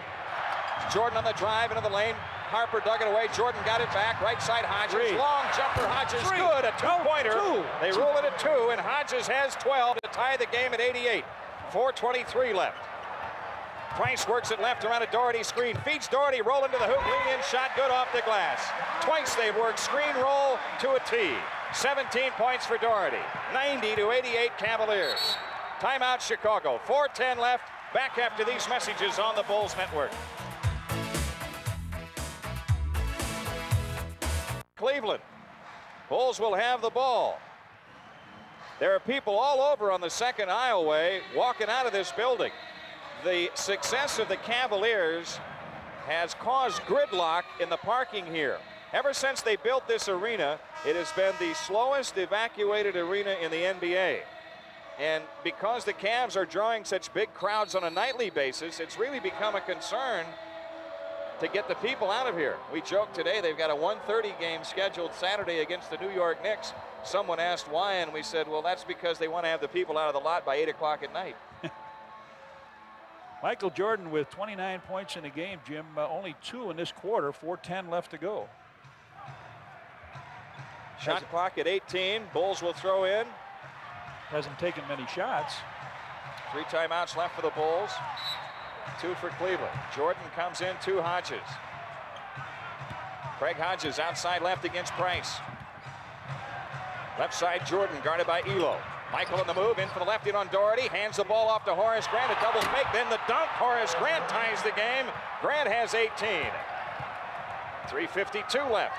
Jordan on the drive into the lane. Harper dug it away. Jordan got it back. Right side Hodges. Long jumper Hodges. Good. A 2-pointer. They rule it at 2, and Hodges has 12 to tie the game at 88. 4:23 left. Price works it left around a Daugherty screen. Feeds Daugherty. Roll into the hoop. Lean in shot. Good off the glass. Twice they've worked screen roll to a tee. 17 points for Daugherty. 90-88 Cavaliers. Timeout Chicago. 4:10 left. Back after these messages on the Bulls Network. Cleveland. Bulls will have the ball. There are people all over on the second aisleway walking out of this building. The success of the Cavaliers has caused gridlock in the parking here. Ever since they built this arena, it has been the slowest evacuated arena in the NBA. And because the Cavs are drawing such big crowds on a nightly basis, it's really become a concern to get the people out of here. We joked today they've got a 1:30 game scheduled Saturday against the New York Knicks. Someone asked why, and we said, well, that's because they want to have the people out of the lot by 8 o'clock at night. Michael Jordan with 29 points in the game, Jim. Only 2 in this quarter. 4:10 left to go. Shot clock at 18. Bulls will throw in. Hasn't taken many shots. 3 timeouts left for the Bulls. 2 for Cleveland. Jordan comes in, 2 Hodges. Craig Hodges outside left against Price. Left side Jordan guarded by Ehlo. Michael in the move, in for the left, in on Daugherty. Hands the ball off to Horace Grant. A double fake, then the dunk. Horace Grant ties the game. Grant has 18. 3:52 left.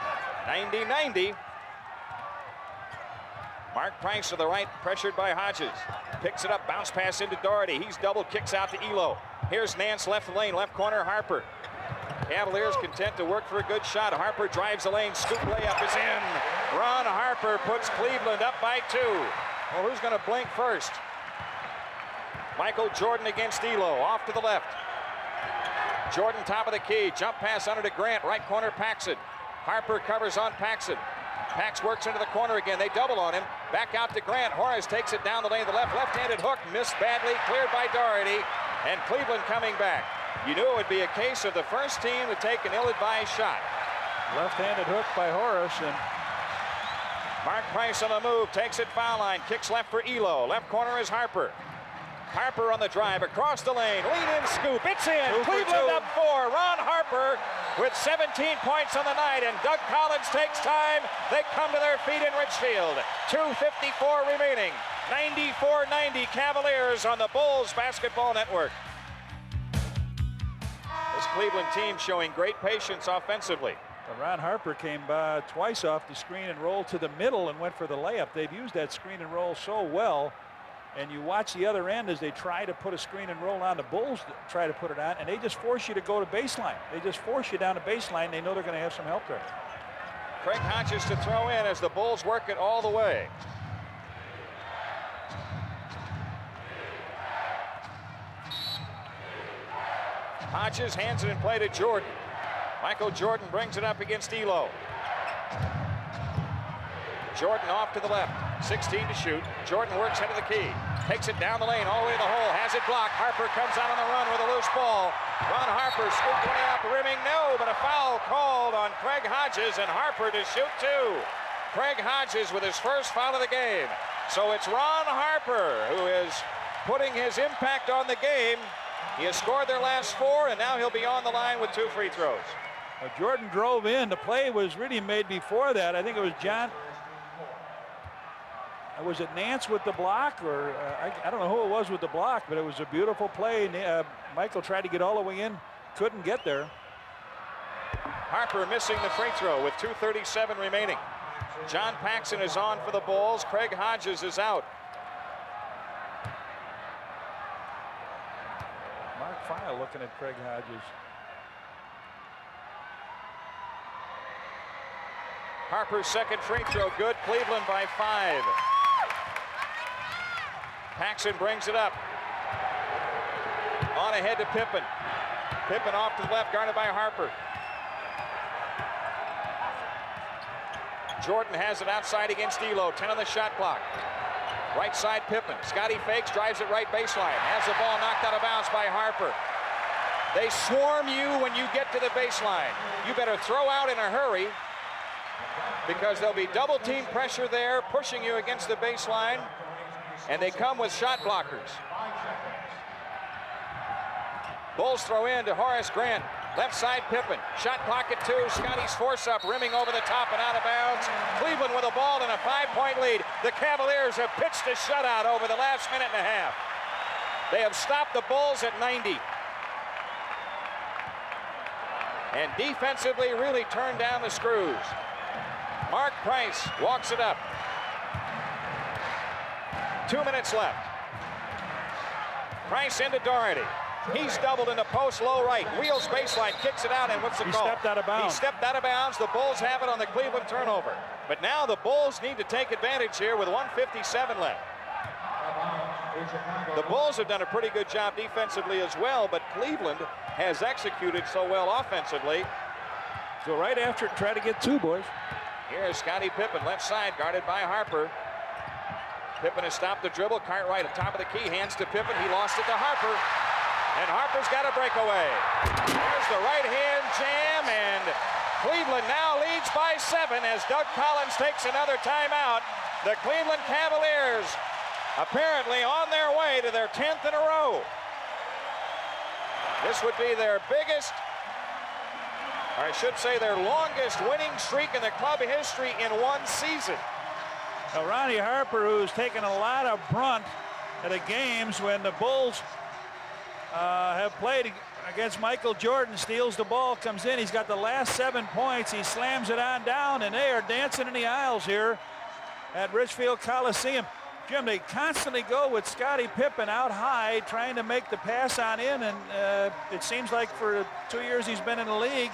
90-90. Mark Price to the right, pressured by Hodges. Picks it up, bounce pass into Daugherty. He's double, kicks out to Ehlo. Here's Nance, left lane, left corner, Harper. Cavaliers content to work for a good shot. Harper drives the lane, scoop layup is in. Ron Harper puts Cleveland up by 2. Well, who's going to blink first? Michael Jordan against Ehlo, off to the left. Jordan top of the key, jump pass under to Grant, right corner Paxson. Harper covers on Paxson. Pax works into the corner again. They double on him. Back out to Grant. Horace takes it down the lane to the left. Left-handed hook, missed badly, cleared by Daugherty. And Cleveland coming back. You knew it would be a case of the first team to take an ill-advised shot. Left-handed hook by Horace, and Mark Price on the move, takes it foul line, kicks left for Ehlo. Left corner is Harper. Harper on the drive, across the lane, lean in scoop, it's in. Cleveland up 4. Ron Harper with 17 points on the night, and Doug Collins takes time. They come to their feet in Richfield. 2:54 remaining. 94-90 Cavaliers on the Bulls Basketball Network. This Cleveland team showing great patience offensively. Ron Harper came twice off the screen and rolled to the middle and went for the layup. They've used that screen and roll so well. And you watch the other end as they try to put a screen and roll on. The Bulls try to put it on, and they just force you to go to baseline. They just force you down to baseline. They know they're going to have some help there. Craig Hodges to throw in as the Bulls work it all the way. Hodges hands it in play to Jordan. Michael Jordan brings it up against Ehlo. Jordan off to the left, 16 to shoot. Jordan works into the key, takes it down the lane, all the way to the hole, has it blocked. Harper comes out on the run with a loose ball. Ron Harper scooped one up, rimming, no, but a foul called on Craig Hodges, and Harper to shoot two. Craig Hodges with his first foul of the game. So it's Ron Harper who is putting his impact on the game. He has scored their last 4, and now he'll be on the line with 2 free throws. Jordan drove in. The play was really made before that. I think it was John. Was it Nance with the block, or I don't know who it was with the block, but it was a beautiful play. Michael tried to get all the way in, couldn't get there. Harper missing the free throw with 2:37 remaining. John Paxson is on for the Bulls. Craig Hodges is out. Mark File looking at Craig Hodges. Harper's second free throw good. Cleveland by 5. Paxson brings it up. On ahead to Pippen. Pippen off to the left, guarded by Harper. Jordan has it outside against Ehlo. 10 on the shot clock. Right side Pippen. Scottie fakes, drives it right baseline. Has the ball knocked out of bounds by Harper. They swarm you when you get to the baseline. You better throw out in a hurry, because there'll be double team pressure there, pushing you against the baseline, and they come with shot blockers. Bulls throw in to Horace Grant. Left side Pippen. Shot clock at 2. Scottie's force up, rimming over the top and out of bounds. Cleveland with a ball and a 5-point lead. The Cavaliers have pitched a shutout over the last minute and a half. They have stopped the Bulls at 90. And defensively really turned down the screws. Mark Price walks it up. 2 minutes left. Price into Daugherty. He's doubled in the post, low right. Wheels baseline, kicks it out, and what's the call? He stepped out of bounds. He stepped out of bounds. The Bulls have it on the Cleveland turnover. But now the Bulls need to take advantage here with 1:57 left. The Bulls have done a pretty good job defensively as well, but Cleveland has executed so well offensively. So right after it, try to get 2, boys. Here's Scottie Pippen, left side, guarded by Harper. Pippen has stopped the dribble. Cartwright at top of the key, hands to Pippen. He lost it to Harper. And Harper's got a breakaway. There's the right-hand jam, and Cleveland now leads by 7 as Doug Collins takes another timeout. The Cleveland Cavaliers apparently on their way to their 10th in a row. This would be their biggest, or I should say their longest winning streak in the club history in one season. Now, Ronnie Harper, who's taken a lot of brunt at the games when the Bulls have played against Michael Jordan, steals the ball, comes in. He's got the last 7 points. He slams it on down, and they are dancing in the aisles here at Richfield Coliseum. Jim, they constantly go with Scottie Pippen out high, trying to make the pass on in, and it seems like for 2 years he's been in the league,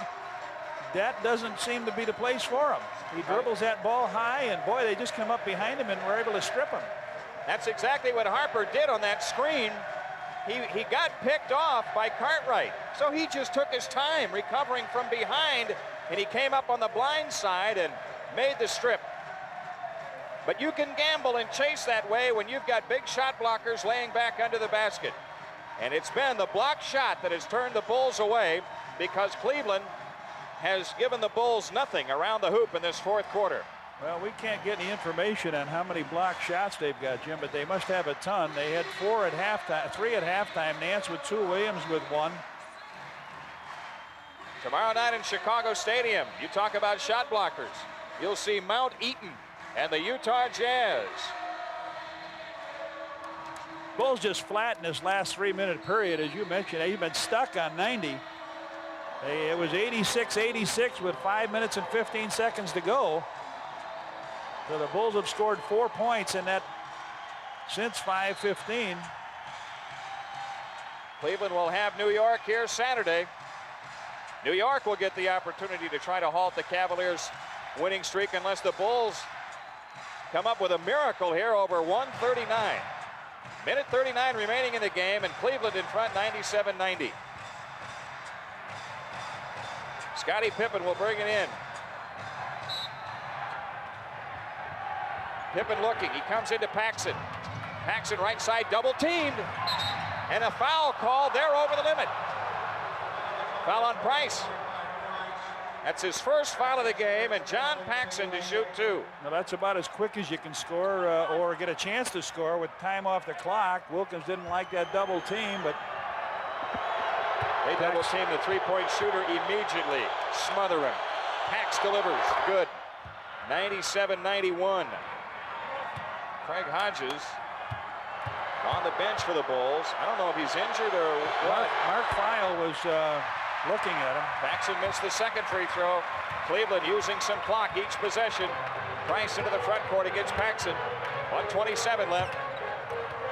that doesn't seem to be the place for him. He dribbles that ball high, and boy, they just come up behind him and were able to strip him. That's exactly what Harper did on that screen. He got picked off by Cartwright, so he just took his time recovering from behind, and he came up on the blind side and made the strip. But you can gamble and chase that way when you've got big shot blockers laying back under the basket. And it's been the block shot that has turned the Bulls away, because Cleveland has given the Bulls nothing around the hoop in this 4th quarter. Well, we can't get any information on how many block shots they've got, Jim, but they must have a ton. They had 4 at halftime, 3 at halftime. Nance with 2, Williams with 1. Tomorrow night in Chicago Stadium, you talk about shot blockers. You'll see Mount Eaton and the Utah Jazz. Bulls just flat in this last 3-minute period, as you mentioned. They've been stuck on 90. It was 86-86 with 5 minutes and 15 seconds to go. So the Bulls have scored 4 points in that since 5:15. Cleveland will have New York here Saturday. New York will get the opportunity to try to halt the Cavaliers' winning streak unless the Bulls come up with a miracle here over 139. Minute 39 remaining in the game, and Cleveland in front 97-90. Scottie Pippen will bring it in. Pippen looking. He comes into Paxson. Paxson right side, double teamed. And a foul called there over the limit. Foul on Price. That's his first foul of the game, and John Paxson to shoot 2. Now that's about as quick as you can score or get a chance to score with time off the clock. Wilkins didn't like that double team, but they double team the three-point shooter immediately. Smother him. Pax delivers. Good. 97-91. Craig Hodges on the bench for the Bulls. I don't know if he's injured or what. Mark Feil was looking at him. Paxson missed the second free throw. Cleveland using some clock each possession. Price into the front court against Paxson. 1:27 left.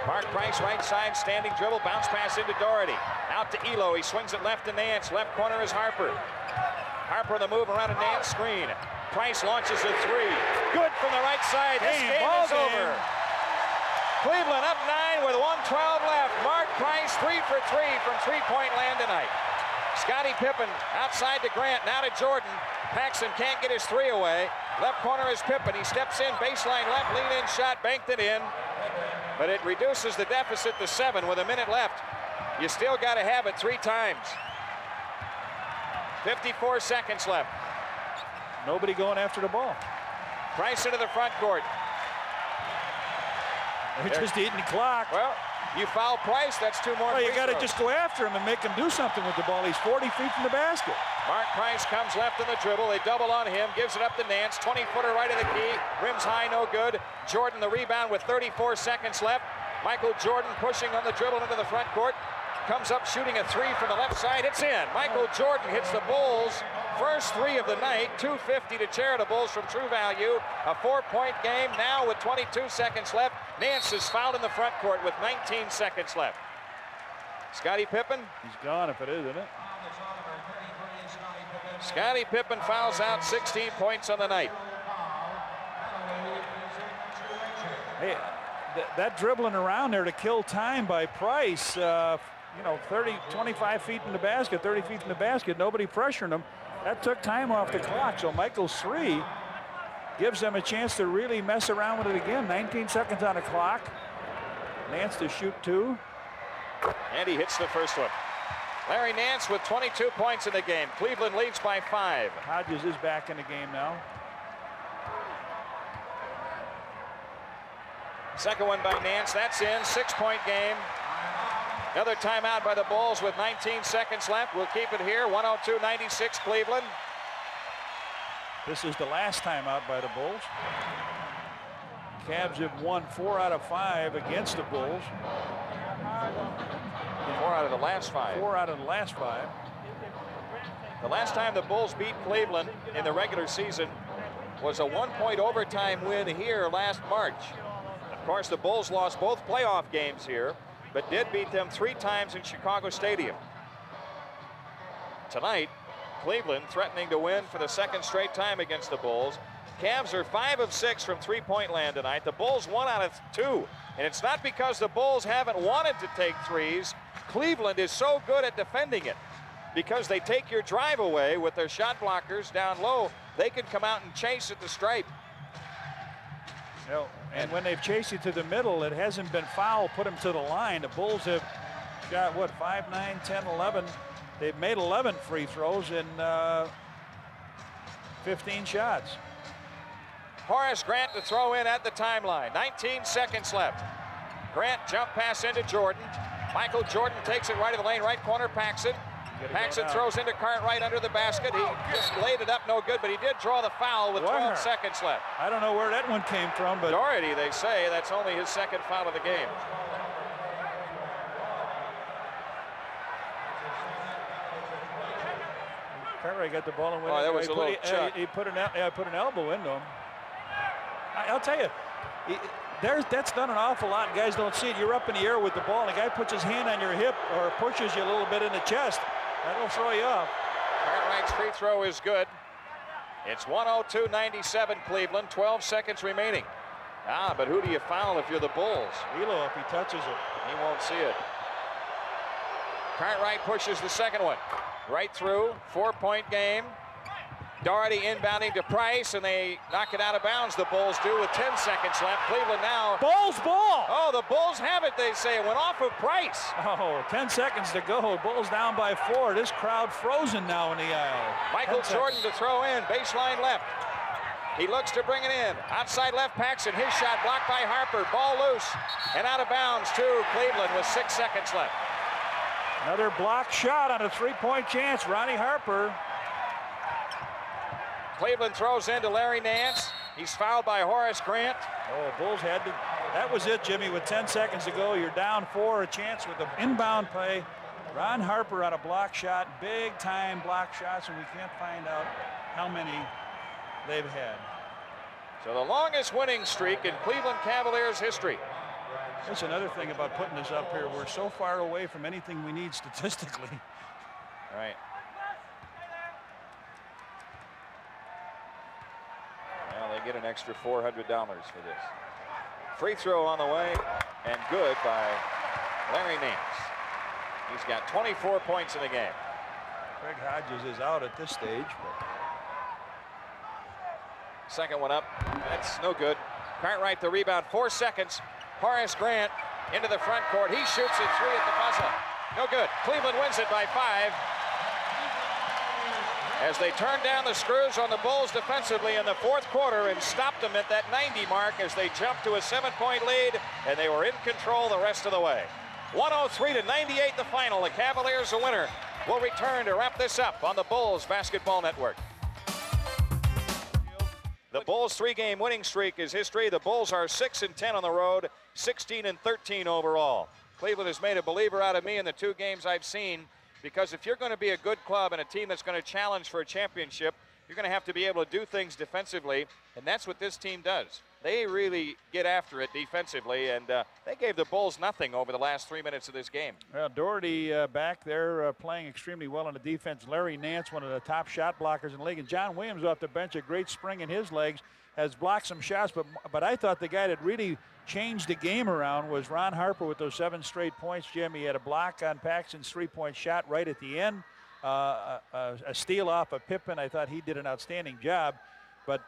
Mark Price right side, standing dribble, bounce pass into Daugherty. Out to Ehlo, he swings it left to Nance. Left corner is Harper. Harper on the move around a Nance screen. Price launches a 3. Good from the right side. This game is over. Cleveland up 9 with 1:12 left. Mark Price 3 for 3 from three-point land tonight. Scottie Pippen outside to Grant, now to Jordan. Paxson can't get his 3 away. Left corner is Pippen. He steps in, baseline left, lean-in shot, banked it in. But it reduces the deficit to 7 with a minute left. You still got to have it 3 times. 54 seconds left. Nobody going after the ball. Price into the front court. They're just eating the clock. Well, you foul Price, that's 2 more. Well, you got to just go after him and make him do something with the ball. He's 40 feet from the basket. Mark Price comes left in the dribble. They double on him, gives it up to Nance. 20-footer right of the key. Rims high, no good. Jordan the rebound with 34 seconds left. Michael Jordan pushing on the dribble into the front court. Comes up shooting a 3 from the left side. It's in. Michael Jordan hits the Bulls' first 3 of the night. 250 to Charitables from True Value. A 4-point game now with 22 seconds left. Nance is fouled in the front court with 19 seconds left. Scottie Pippen. He's gone if it is, isn't it? Scottie Pippen fouls out, 16 points on the night. Hey, that dribbling around there to kill time by Price, 25 feet in the basket, 30 feet in the basket, nobody pressuring him. That took time off the clock, so Michael's 3 gives them a chance to really mess around with it again. 19 seconds on the clock. Nance to shoot 2. And he hits the first one. Larry Nance with 22 points in the game. Cleveland leads by 5. Hodges is back in the game now. Second one by Nance, that's in. 6-point game. Another timeout by the Bulls with 19 seconds left. We'll keep it here. 102-96 Cleveland. This is the last timeout by the Bulls. Cavs have won 4 out of 5 against the Bulls. 4 out of the last 5. 4 out of the last 5. The last time the Bulls beat Cleveland in the regular season was a 1-point overtime win here last March. Of course, the Bulls lost both playoff games here, but did beat them 3 times in Chicago Stadium. Tonight, Cleveland threatening to win for the 2nd straight time against the Bulls. Cavs are 5 of 6 from three-point land tonight. The Bulls 1 out of 2. And it's not because the Bulls haven't wanted to take threes. Cleveland is so good at defending it. Because they take your drive away with their shot blockers down low, they can come out and chase at the stripe. And when they've chased you to the middle, it hasn't been foul, put them to the line. The Bulls have got, 5, 9, 10, 11. They've made 11 free throws in 15 shots. Horace Grant to throw in at the timeline. 19 seconds left. Grant jump pass into Jordan. Michael Jordan takes it right of the lane, right corner, Paxson. Paxson throws into Cartwright under the basket. He just laid it up, no good, but he did draw the foul with 12 seconds left. I don't know where that one came from, but Daugherty, they say, that's only his 2nd foul of the game. Cartwright got the ball and went. Oh, that was a little chuck. He put an elbow into him. I'll tell you, that's done an awful lot. Guys don't see it. You're up in the air with the ball, and a guy puts his hand on your hip or pushes you a little bit in the chest. That'll throw you off. Cartwright's free throw is good. It's 102-97 Cleveland, 12 seconds remaining. But who do you foul if you're the Bulls? Ehlo, if he touches it. He won't see it. Cartwright pushes the second one. Right through, 4-point game. Daugherty inbounding to Price, and they knock it out of bounds. The Bulls do with 10 seconds left. Cleveland now. Bulls ball. Oh, the Bulls have it, they say. It went off of Price. Oh, 10 seconds to go. Bulls down by 4. This crowd frozen now in the aisle. Michael Jordan to throw in. Baseline left. He looks to bring it in. Outside left, Paxson. His shot blocked by Harper. Ball loose and out of bounds to Cleveland with 6 seconds left. Another block shot on a 3-point chance. Ronnie Harper. Cleveland throws into Larry Nance. He's fouled by Horace Grant. Oh, Bulls had to. That was it, Jimmy. With 10 seconds to go, you're down 4. A chance with the inbound play. Ron Harper on a block shot. Big time block shots, and we can't find out how many they've had. So the longest winning streak in Cleveland Cavaliers history. That's another thing about putting this up here. We're so far away from anything we need statistically. All right. Well, they get an extra $400 for this. Free throw on the way, and good by Larry Nance. He's got 24 points in the game. Greg Hodges is out at this stage. But... Second one up. That's no good. Cartwright the rebound. 4 seconds. Horace Grant into the front court. He shoots it 3 at the buzzer. No good. Cleveland wins it by 5. As they turn down the screws on the Bulls defensively in the fourth quarter and stopped them at that 90 mark as they jumped to a 7-point lead, and they were in control the rest of the way. 103-98 the final. The Cavaliers a winner. We'll return to wrap this up on the Bulls Basketball Network. The Bulls' 3-game winning streak is history. The Bulls are 6-10 on the road, 16-13 overall. Cleveland has made a believer out of me in the 2 games I've seen, because if you're going to be a good club and a team that's going to challenge for a championship, you're going to have to be able to do things defensively, and that's what this team does. They really get after it defensively, and they gave the Bulls nothing over the last 3 minutes of this game. Well, Daugherty back there playing extremely well on the defense. Larry Nance, one of the top shot blockers in the league, and John Williams off the bench, a great spring in his legs, has blocked some shots, but I thought the guy that really changed the game around was Ron Harper with those 7 straight points. Jim, he had a block on Paxson's 3-point shot right at the end, a steal off of Pippen. I thought he did an outstanding job, but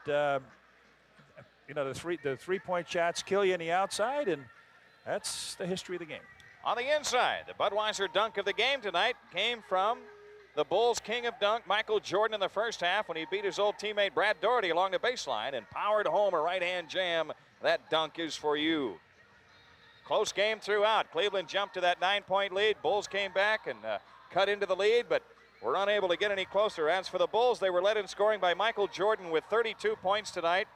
you know, the 3-point shots kill you on the outside, and that's the history of the game. On the inside, the Budweiser dunk of the game tonight came from the Bulls' king of dunk, Michael Jordan, in the first half when he beat his old teammate Brad Daugherty along the baseline and powered home a right-hand jam. That dunk is for you. Close game throughout. Cleveland jumped to that 9-point lead. Bulls came back and cut into the lead, but were unable to get any closer. As for the Bulls, they were led in scoring by Michael Jordan with 32 points tonight,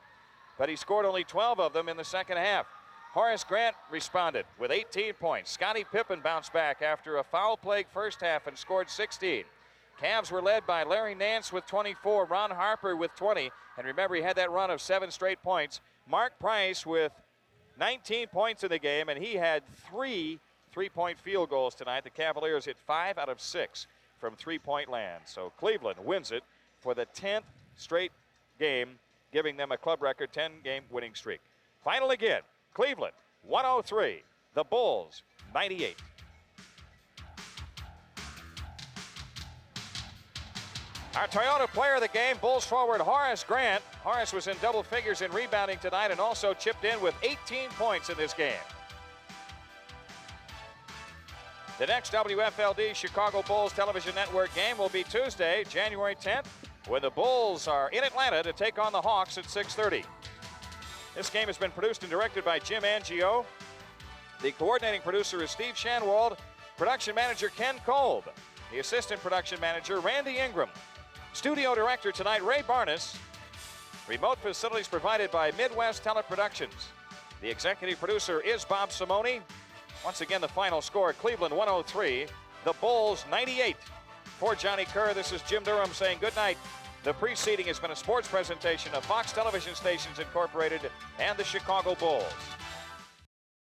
but he scored only 12 of them in the second half. Horace Grant responded with 18 points. Scottie Pippen bounced back after a foul-plagued first half and scored 16. Cavs were led by Larry Nance with 24, Ron Harper with 20, and remember, he had that run of 7 straight points. Mark Price with 19 points in the game, and he had 3 3-point field goals tonight. The Cavaliers hit 5 out of 6 from 3-point land. So Cleveland wins it for the 10th straight game, giving them a club record 10-game winning streak. Final again, Cleveland 103, the Bulls 98. Our Toyota player of the game, Bulls forward Horace Grant. Horace was in double figures in rebounding tonight and also chipped in with 18 points in this game. The next WFLD Chicago Bulls television network game will be Tuesday, January 10th, when the Bulls are in Atlanta to take on the Hawks at 6:30. This game has been produced and directed by Jim Angio. The coordinating producer is Steve Shanwald. Production manager Ken Kolb. The assistant production manager Randy Ingram. Studio director tonight Ray Barnes. Remote facilities provided by Midwest Teleproductions. The executive producer is Bob Simone. Once again, the final score, Cleveland 103, the Bulls 98. For Johnny Kerr, this is Jim Durham saying good night. The preceding has been a sports presentation of Fox Television Stations Incorporated and the Chicago Bulls.